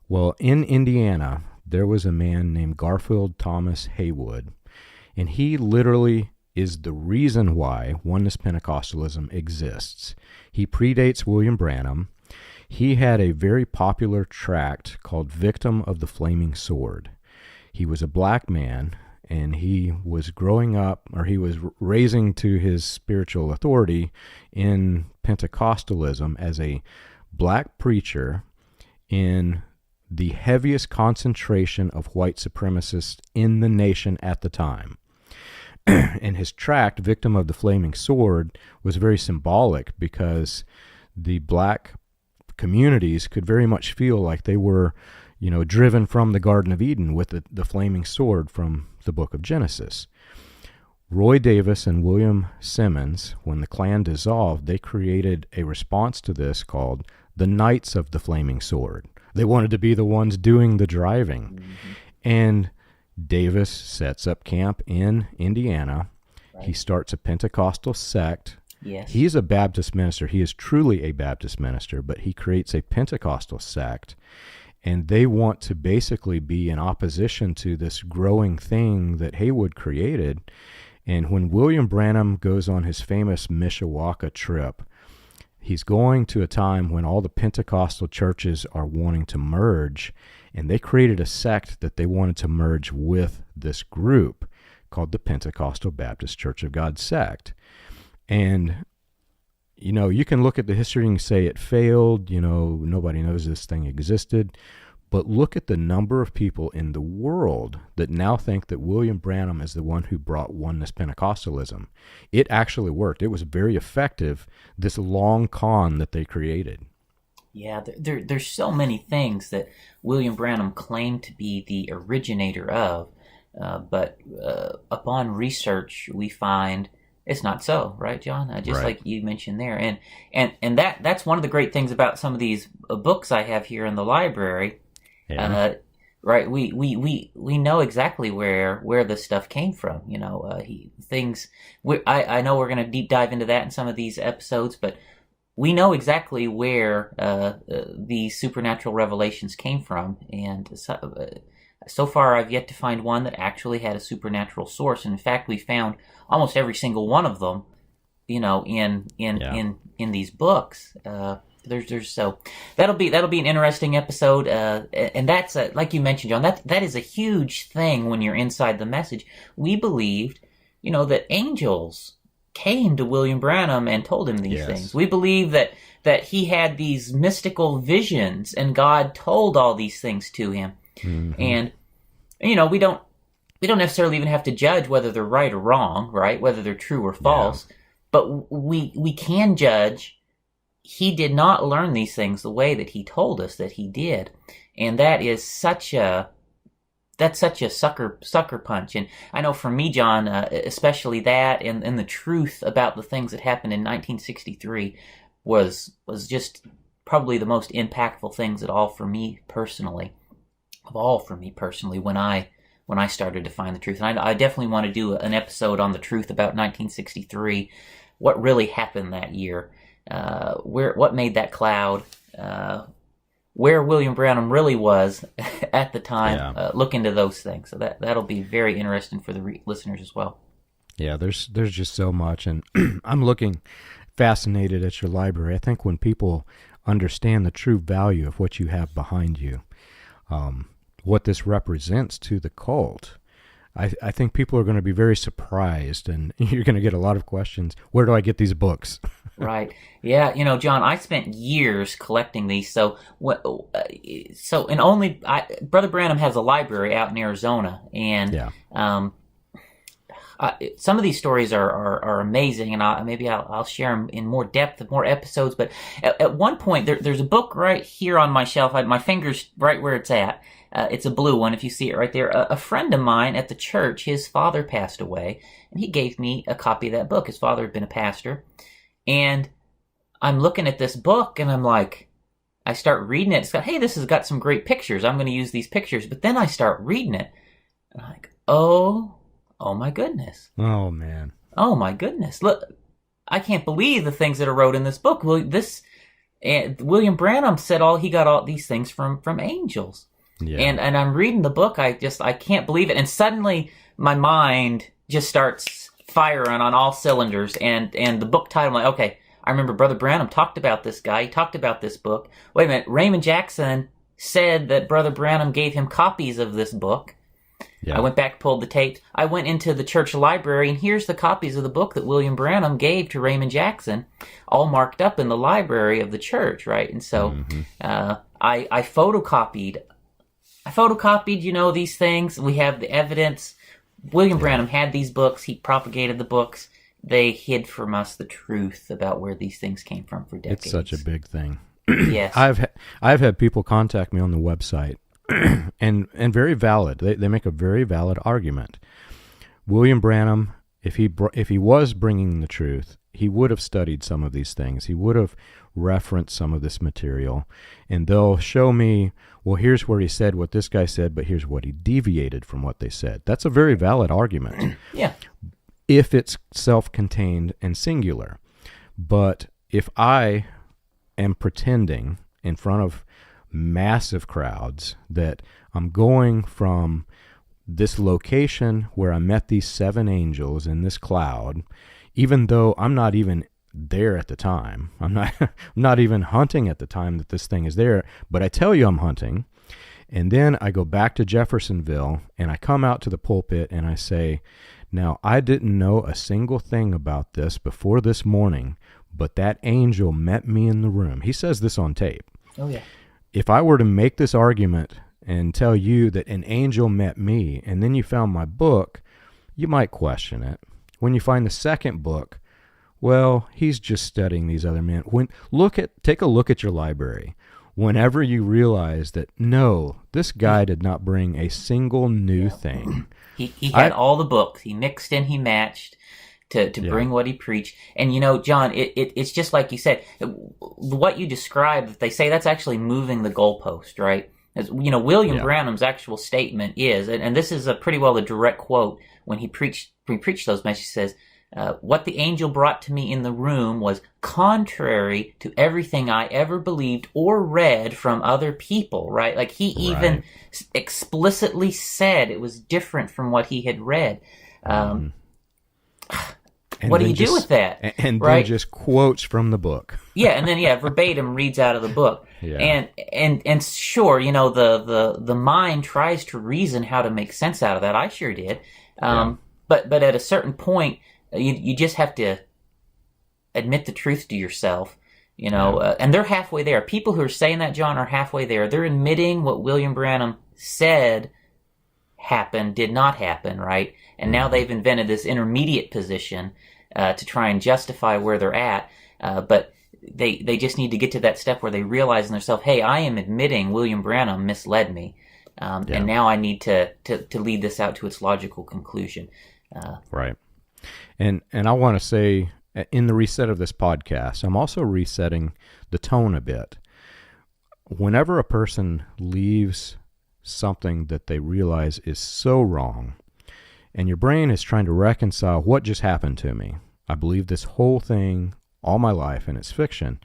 [SPEAKER 1] Well, in Indiana, there was a man named Garfield Thomas Haywood, and he literally is the reason why oneness Pentecostalism exists. He predates William Branham. He had a very popular tract called Victim of the Flaming Sword. He was a black man, and he was growing up, or he was raising to his spiritual authority in Pentecostalism as a black preacher in the heaviest concentration of white supremacists in the nation at the time. And his tract, Victim of the Flaming Sword, was very symbolic because the black communities could very much feel like they were, driven from the Garden of Eden with the flaming sword from the book of Genesis. Roy Davis and William Simmons, when the Klan dissolved, they created a response to this called the Knights of the Flaming Sword. They wanted to be the ones doing the driving. Mm-hmm. And Davis sets up camp in Indiana. Right. He starts a Pentecostal sect.
[SPEAKER 2] Yes.
[SPEAKER 1] He's a Baptist minister. He is truly a Baptist minister, but he creates a Pentecostal sect, and they want to basically be in opposition to this growing thing that Haywood created. And when William Branham goes on his famous Mishawaka trip, he's going to a time when all the Pentecostal churches are wanting to merge, and they created a sect that they wanted to merge with this group called the Pentecostal Baptist Church of God sect. And, you can look at the history and say it failed, nobody knows this thing existed, but look at the number of people in the world that now think that William Branham is the one who brought oneness Pentecostalism. It actually worked. It was very effective, this long con that they created.
[SPEAKER 2] Yeah, there's so many things that William Branham claimed to be the originator of, but upon research we find it's not so, right, John? Just
[SPEAKER 1] right.
[SPEAKER 2] Like you mentioned there, and that's one of the great things about some of these books I have here in the library.
[SPEAKER 1] Yeah.
[SPEAKER 2] Right, we know exactly where this stuff came from. I know we're going to deep dive into that in some of these episodes, but we know exactly where these supernatural revelations came from, and so far I've yet to find one that actually had a supernatural source. And in fact, we found almost every single one of them, in these books. There's so that'll be an interesting episode, and that's like you mentioned, John. That is a huge thing when you're inside the message. We believed, that angels came to William Branham and told him these things. We believe that he had these mystical visions, and God told all these things to him. Mm-hmm. And we don't necessarily even have to judge whether they're right or wrong, right? Whether they're true or false. Yeah. But we can judge. He did not learn these things the way that he told us that he did, and that's such a sucker punch. And I know for me, John, especially that, and the truth about the things that happened in 1963 was just probably the most impactful things at all for me personally. When I started to find the truth. And I definitely want to do an episode on the truth about 1963, what really happened that year, what made that cloud, where William Branham really was at the time. Look into those things. So that'll be very interesting for the listeners as well.
[SPEAKER 1] Yeah, there's just so much, and I'm looking fascinated at your library. I think when people understand the true value of what you have behind you, what this represents to the cult, I think people are going to be very surprised, and you're going to get a lot of questions. Where do I get these books?
[SPEAKER 2] Right. Yeah. John, I spent years collecting these. So Brother Branham has a library out in Arizona, and some of these stories are amazing, and I'll share them in more depth, more episodes. But at one point, there's a book right here on my shelf. My finger's right where it's at. It's a blue one, if you see it right there. A friend of mine at the church, his father passed away, and he gave me a copy of that book. His father had been a pastor. And I'm looking at this book, and I'm like, I start reading it. It's got, hey, this has got some great pictures. I'm going to use these pictures. But then I start reading it, and I'm like, oh my goodness.
[SPEAKER 1] Oh, man.
[SPEAKER 2] Oh, my goodness. Look, I can't believe the things that are wrote in this book. William Branham said he got all these things from angels. Yeah. And I'm reading the book. I can't believe it. And suddenly my mind just starts firing on all cylinders. And the book title, I'm like, okay, I remember Brother Branham talked about this guy. He talked about this book. Wait a minute. Raymond Jackson said that Brother Branham gave him copies of this book. Yeah. I went back, pulled the tape. I went into the church library, and here's the copies of the book that William Branham gave to Raymond Jackson, all marked up in the library of the church, right? And so I photocopied, these things. We have the evidence. William Branham had these books. He propagated the books. They hid from us the truth about where these things came from for decades.
[SPEAKER 1] It's such a big thing.
[SPEAKER 2] Yes.
[SPEAKER 1] I've had people contact me on the website, and very valid. They make a very valid argument. William Branham, if he was bringing the truth, he would have studied some of these things. He would have referenced some of this material, and they'll show me, well, here's where he said what this guy said, but here's what he deviated from what they said. That's a very valid argument.
[SPEAKER 2] Yeah.
[SPEAKER 1] If it's self-contained and singular. But if I am pretending in front of massive crowds that I'm going from this location where I met these 7 angels in this cloud, even though I'm not even there at the time, I'm not even hunting at the time that this thing is there, but I tell you I'm hunting, and then I go back to Jeffersonville, and I come out to the pulpit, and I say, now, I didn't know a single thing about this before this morning, but that angel met me in the room. He says this on tape.
[SPEAKER 2] Oh, yeah.
[SPEAKER 1] If I were to make this argument and tell you that an angel met me, and then you found my book, you might question it. When you find the second book, well, he's just studying these other men. Take a look at your library. Whenever you realize that, no, this guy did not bring a single new thing.
[SPEAKER 2] He had all the books. He mixed and he matched to bring what he preached. And, John, it's just like you said. What you described, they say that's actually moving the goalpost, right? As, William Branham's actual statement is, and this is a pretty well a direct quote when he preached those messages, he says, what the angel brought to me in the room was contrary to everything I ever believed or read from other people, right? Like he even explicitly said it was different from what he had read. what do you do with that?
[SPEAKER 1] And
[SPEAKER 2] right?
[SPEAKER 1] then just quotes from the book.
[SPEAKER 2] Yeah, and then verbatim reads out of the book.
[SPEAKER 1] Yeah.
[SPEAKER 2] And sure, the mind tries to reason how to make sense out of that. I sure did. But at a certain point, you just have to admit the truth to yourself. And they're halfway there. People who are saying that, John, are halfway there. They're admitting what William Branham said happened, did not happen, right? And now they've invented this intermediate position to try and justify where they're at. But they just need to get to that step where they realize in themselves, hey, I am admitting William Branham misled me. And now I need to lead this out to its logical conclusion.
[SPEAKER 1] Right. And I want to say, in the reset of this podcast, I'm also resetting the tone a bit. Whenever a person leaves something that they realize is so wrong, and your brain is trying to reconcile what just happened to me, I believe this whole thing all my life and it's fiction,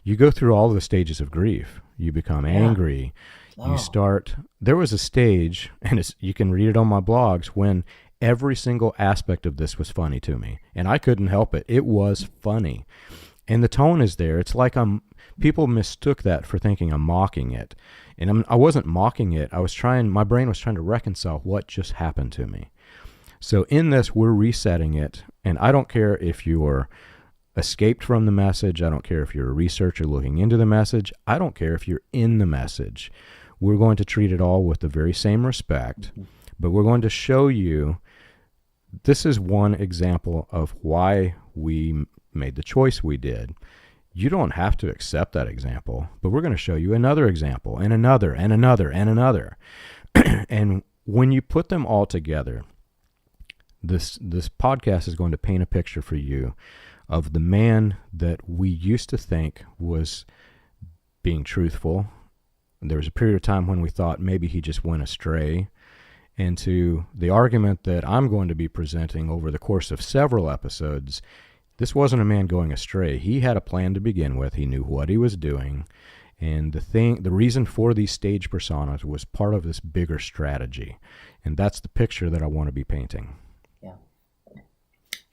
[SPEAKER 1] you go through all the stages of grief. You become angry. You start, there was a stage, and you can read it on my blogs, when every single aspect of this was funny to me, and I couldn't help it. It was funny, and the tone is there. It's like people mistook that for thinking I'm mocking it, and I wasn't mocking it. My brain was trying to reconcile what just happened to me. So in this, we're resetting it, and I don't care if you're escaped from the message. I don't care if you're a researcher looking into the message. I don't care if you're in the message. We're going to treat it all with the very same respect, but we're going to show you. This is one example of why we made the choice we did. You don't have to accept that example, but we're going to show you another example, and another, and another, and another. And when you put them all together, this podcast is going to paint a picture for you of the man that we used to think was being truthful. There was a period of time when we thought maybe he just went astray. And to the argument that I'm going to be presenting over the course of several episodes, this wasn't a man going astray. He had a plan to begin with. He knew what he was doing. And the reason for these stage personas was part of this bigger strategy. And that's the picture that I want to be painting.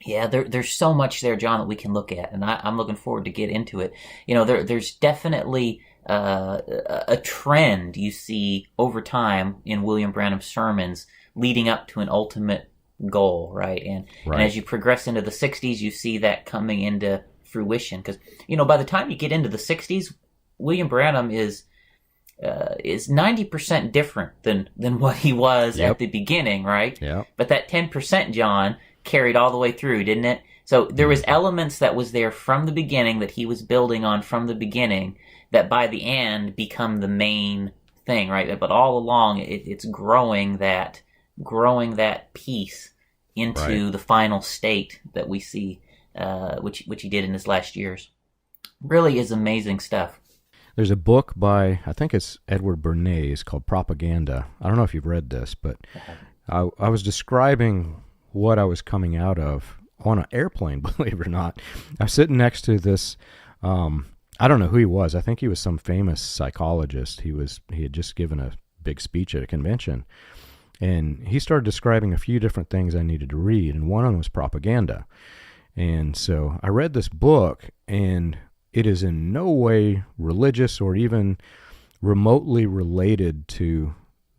[SPEAKER 2] Yeah, there's so much there, John, that we can look at, and I'm looking forward to get into it. There's definitely a trend you see over time in William Branham's sermons leading up to an ultimate goal, right? And as you progress into the 60s, you see that coming into fruition. Because, by the time you get into the 60s, William Branham is 90% different than what he was at the beginning, right?
[SPEAKER 1] Yep.
[SPEAKER 2] But that 10%, John, carried all the way through, didn't it? So there was elements that was there from the beginning that he was building on from the beginning that by the end become the main thing, right? But all along, it's growing that piece into the final state that we see, which he did in his last years. Really is amazing stuff.
[SPEAKER 1] There's a book by, I think it's Edward Bernays, called Propaganda. I don't know if you've read this, but I was describing what I was coming out of on an airplane, believe it or not. I was sitting next to this, I don't know who he was. I think he was some famous psychologist. He had just given a big speech at a convention, and he started describing a few different things I needed to read, and one of them was Propaganda. And so I read this book, and it is in no way religious or even remotely related to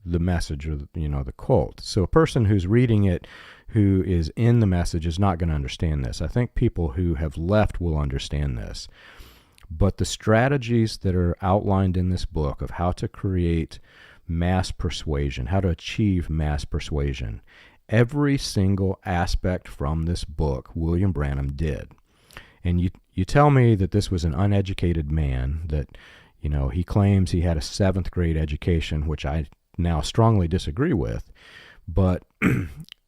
[SPEAKER 1] the message or the cult. So a person who's reading it who is in the message is not going to understand this. I think people who have left will understand this. But the strategies that are outlined in this book of how to create mass persuasion, how to achieve mass persuasion, every single aspect from this book William Branham did. And you tell me that this was an uneducated man, that he claims he had a 7th grade education, which I now strongly disagree with. But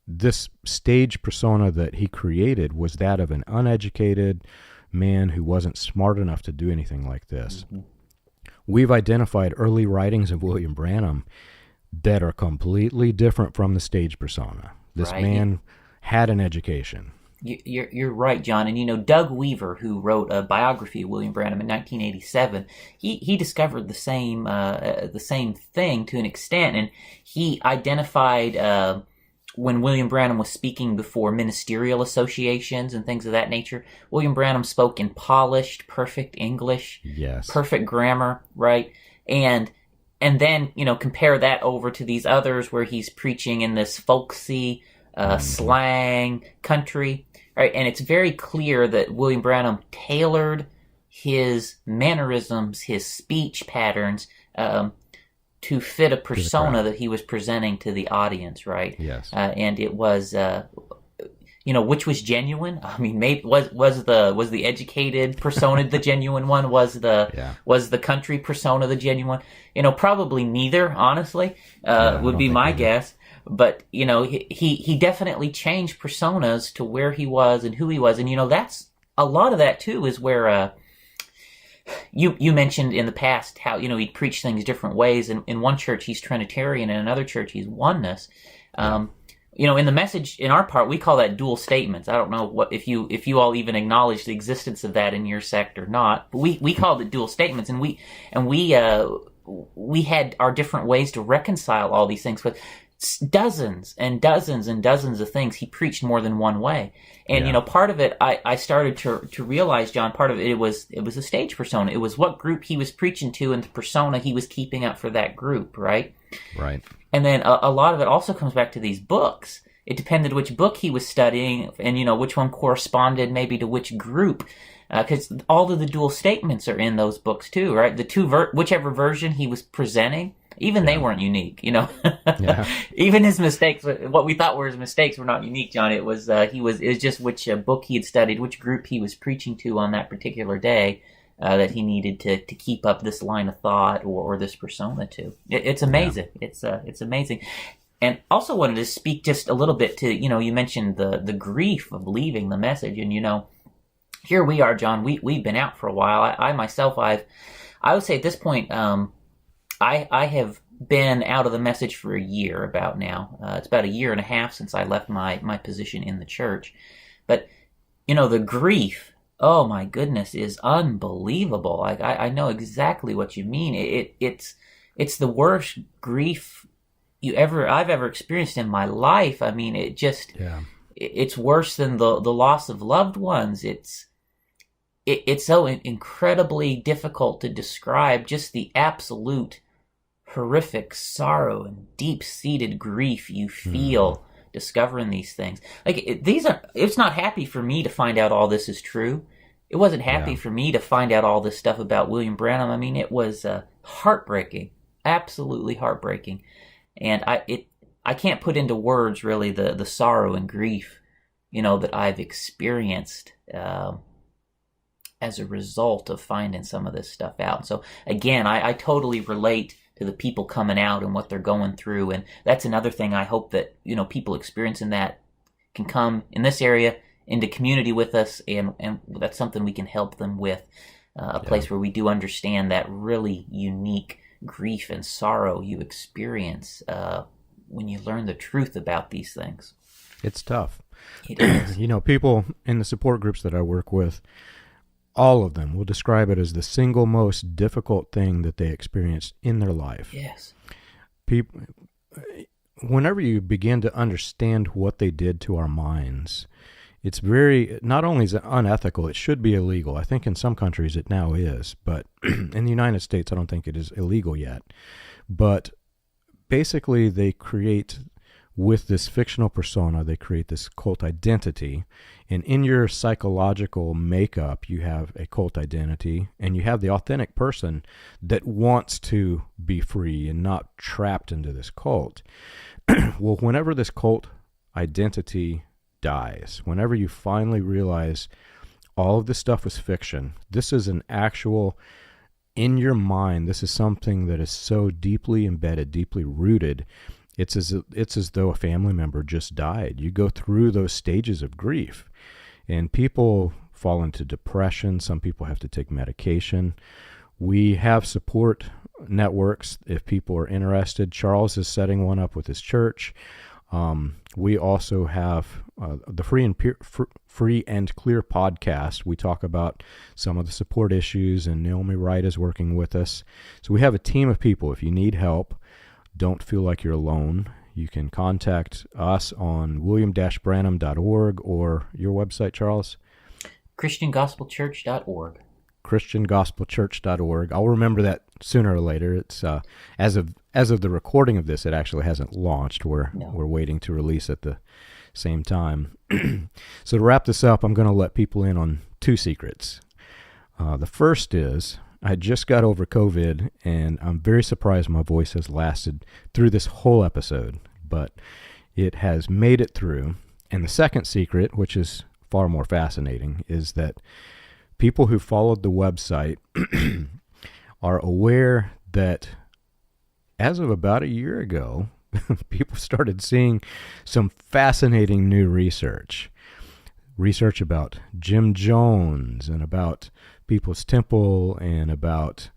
[SPEAKER 1] this stage persona that he created was that of an uneducated man who wasn't smart enough to do anything like this. Mm-hmm. We've identified early writings of William Branham that are completely different from the stage persona. This man had an education.
[SPEAKER 2] You're right, John. And Doug Weaver, who wrote a biography of William Branham in 1987, he discovered the same thing to an extent, and he identified when William Branham was speaking before ministerial associations and things of that nature, William Branham spoke in polished, perfect English,
[SPEAKER 1] Yes.
[SPEAKER 2] perfect grammar, right? And then, compare that over to these others where he's preaching in this folksy, slang, country, right? And it's very clear that William Branham tailored his mannerisms, his speech patterns, to fit a persona that he was presenting to the audience, right?
[SPEAKER 1] Yes.
[SPEAKER 2] And it was, which was genuine. I mean, maybe was the educated persona the genuine one? Was the country persona the genuine one? Probably neither. Honestly, would be my guess. But he definitely changed personas to where he was and who he was, and that's a lot of that too. Is where you mentioned in the past how he'd preach things different ways. In one church he's Trinitarian, in another church he's oneness. In the message in our part we call that dual statements. I don't know what if you all even acknowledge the existence of that in your sect or not. But we called it dual statements, and we had our different ways to reconcile all these things. But dozens and dozens and dozens of things he preached more than one way. And part of it I started to realize, John, part of it was a stage persona. It was what group he was preaching to and the persona he was keeping up for that group, right?
[SPEAKER 1] Right.
[SPEAKER 2] And then a lot of it also comes back to these books. It depended which book he was studying and which one corresponded maybe to which group, because all of the dual statements are in those books too, right? The whichever version he was presenting, even they weren't unique, Even his mistakes, what we thought were his mistakes, were not unique, John. It was just which book he had studied, which group he was preaching to on that particular day, that he needed to keep up this line of thought or this persona to. It's amazing. Yeah. It's amazing. And also wanted to speak just a little bit to, you mentioned the grief of leaving the message, and here we are, John. We've been out for a while. I myself, I would say at this point, I have been out of the message for a year about now. It's about a year and a half since I left my position in the church. But, the grief, oh my goodness, is unbelievable. I know exactly what you mean. It's the worst grief I've ever experienced in my life. I mean, it's worse than the loss of loved ones. It's so incredibly difficult to describe just the absolute horrific sorrow and deep-seated grief you feel discovering these things. It's not happy for me to find out all this is true. It wasn't happy for me to find out all this stuff about William Branham. I mean, it was heartbreaking, absolutely heartbreaking. And I can't put into words really the sorrow and grief, that I've experienced as a result of finding some of this stuff out. So again, I totally relate to the people coming out and what they're going through. And that's another thing I hope that, people experiencing that can come in this area into community with us. And that's something we can help them with, a place where we do understand that really unique grief and sorrow you experience when you learn the truth about these things.
[SPEAKER 1] It's tough.
[SPEAKER 2] It is.
[SPEAKER 1] People in the support groups that I work with, all of them will describe it as the single most difficult thing that they experienced in their life.
[SPEAKER 2] Yes.
[SPEAKER 1] People, whenever you begin to understand what they did to our minds, it's not only is it unethical, it should be illegal. I think in some countries it now is, but in the United States I don't think it is illegal yet. But basically they create, with this fictional persona, they create this cult identity. And in your psychological makeup, you have a cult identity, and you have the authentic person that wants to be free and not trapped into this cult. Well, whenever this cult identity dies, whenever you finally realize all of this stuff was fiction, this is an actual, in your mind, this is something that is so deeply embedded, deeply rooted, it's as though a family member just died. You go through those stages of grief, and people fall into depression. Some people have to take medication. We have support networks if people are interested. Charles is setting one up with his church. We also have the Free and Clear podcast. We talk about some of the support issues, and Naomi Wright is working with us. So we have a team of people. If you need help, don't feel like you're alone. You can contact us on william-branham.org or your website, Charles?
[SPEAKER 2] ChristianGospelChurch.org.
[SPEAKER 1] ChristianGospelChurch.org. I'll remember that sooner or later. It's as of the recording of this, it actually hasn't launched. We're waiting to release at the same time. So to wrap this up, I'm going to let people in on two secrets. The first is I just got over COVID, and I'm very surprised my voice has lasted through this whole episode, but it has made it through. And the second secret, which is far more fascinating, is that people who followed the website are aware that as of about a year ago, people started seeing some fascinating new research about Jim Jones and about People's Temple and about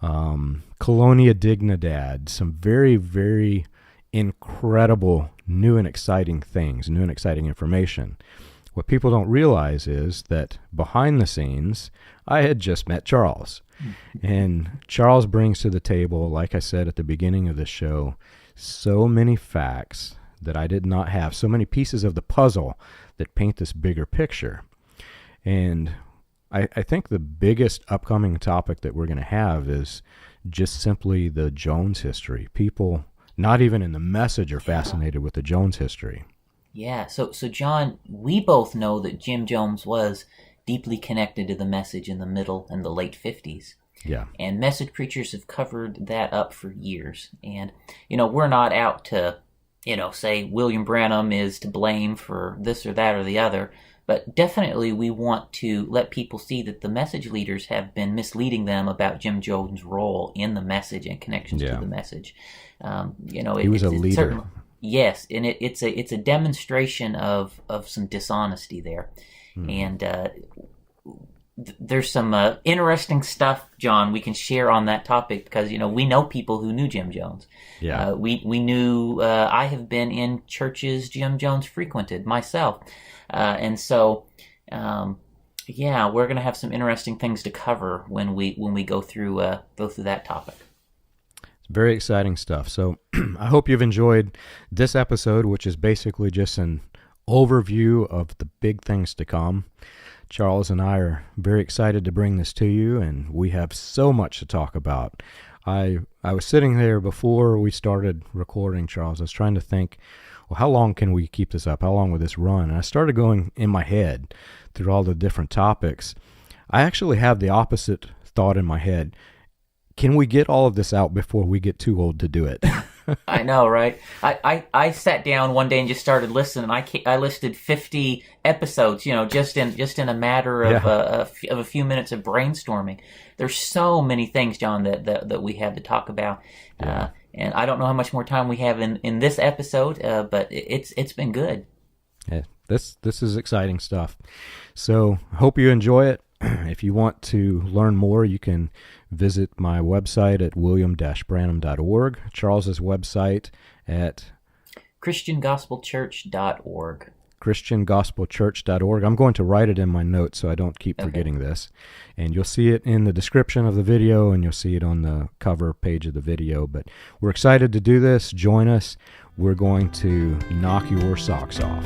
[SPEAKER 1] Colonia Dignidad, some very, very incredible new and exciting things, new and exciting information. What people don't realize is that behind the scenes, I had just met Charles. And Charles brings to the table, like I said at the beginning of the show, so many facts that I did not have, so many pieces of the puzzle that paint this bigger picture. And I think the biggest upcoming topic that we're going to have is just simply the Jones history. People, not even in the message, are fascinated with the Jones history.
[SPEAKER 2] Yeah, so John, we both know that Jim Jones was deeply connected to the message in the middle and the late 50s.
[SPEAKER 1] Yeah.
[SPEAKER 2] And message preachers have covered that up for years. And, we're not out to, say William Branham is to blame for this or that or the other. But definitely we want to let people see that the message leaders have been misleading them about Jim Jones' role in the message and connections to the message.
[SPEAKER 1] He was a leader.
[SPEAKER 2] Yes, and it's a demonstration of some dishonesty there. And there's some interesting stuff, John, we can share on that topic because, we know people who knew Jim Jones.
[SPEAKER 1] Yeah.
[SPEAKER 2] We knew, I have been in churches Jim Jones frequented myself. And so, we're going to have some interesting things to cover when we go through that topic.
[SPEAKER 1] It's very exciting stuff. So I hope you've enjoyed this episode, which is basically just an overview of the big things to come. Charles and I are very excited to bring this to you, and we have so much to talk about. I was sitting there before we started recording, Charles. I was trying to think, well, how long can we keep this up? How long will this run? And I started going in my head through all the different topics. I actually have the opposite thought in my head. Can we get all of this out before we get too old to do it?
[SPEAKER 2] I know, right? I sat down one day and just started listening. I listed 50 episodes, just in a matter of a few minutes of brainstorming. There's so many things, John, that we have to talk about.
[SPEAKER 1] Yeah.
[SPEAKER 2] And I don't know how much more time we have in this episode, but it's been good.
[SPEAKER 1] Yeah, this is exciting stuff. So I hope you enjoy it. If you want to learn more, you can visit my website at william-branham.org, Charles's website at
[SPEAKER 2] ChristianGospelChurch.org.
[SPEAKER 1] ChristianGospelChurch.org. I'm going to write it in my notes so I don't keep forgetting this. And you'll see it in the description of the video, and you'll see it on the cover page of the video. But we're excited to do this. Join us. We're going to knock your socks off.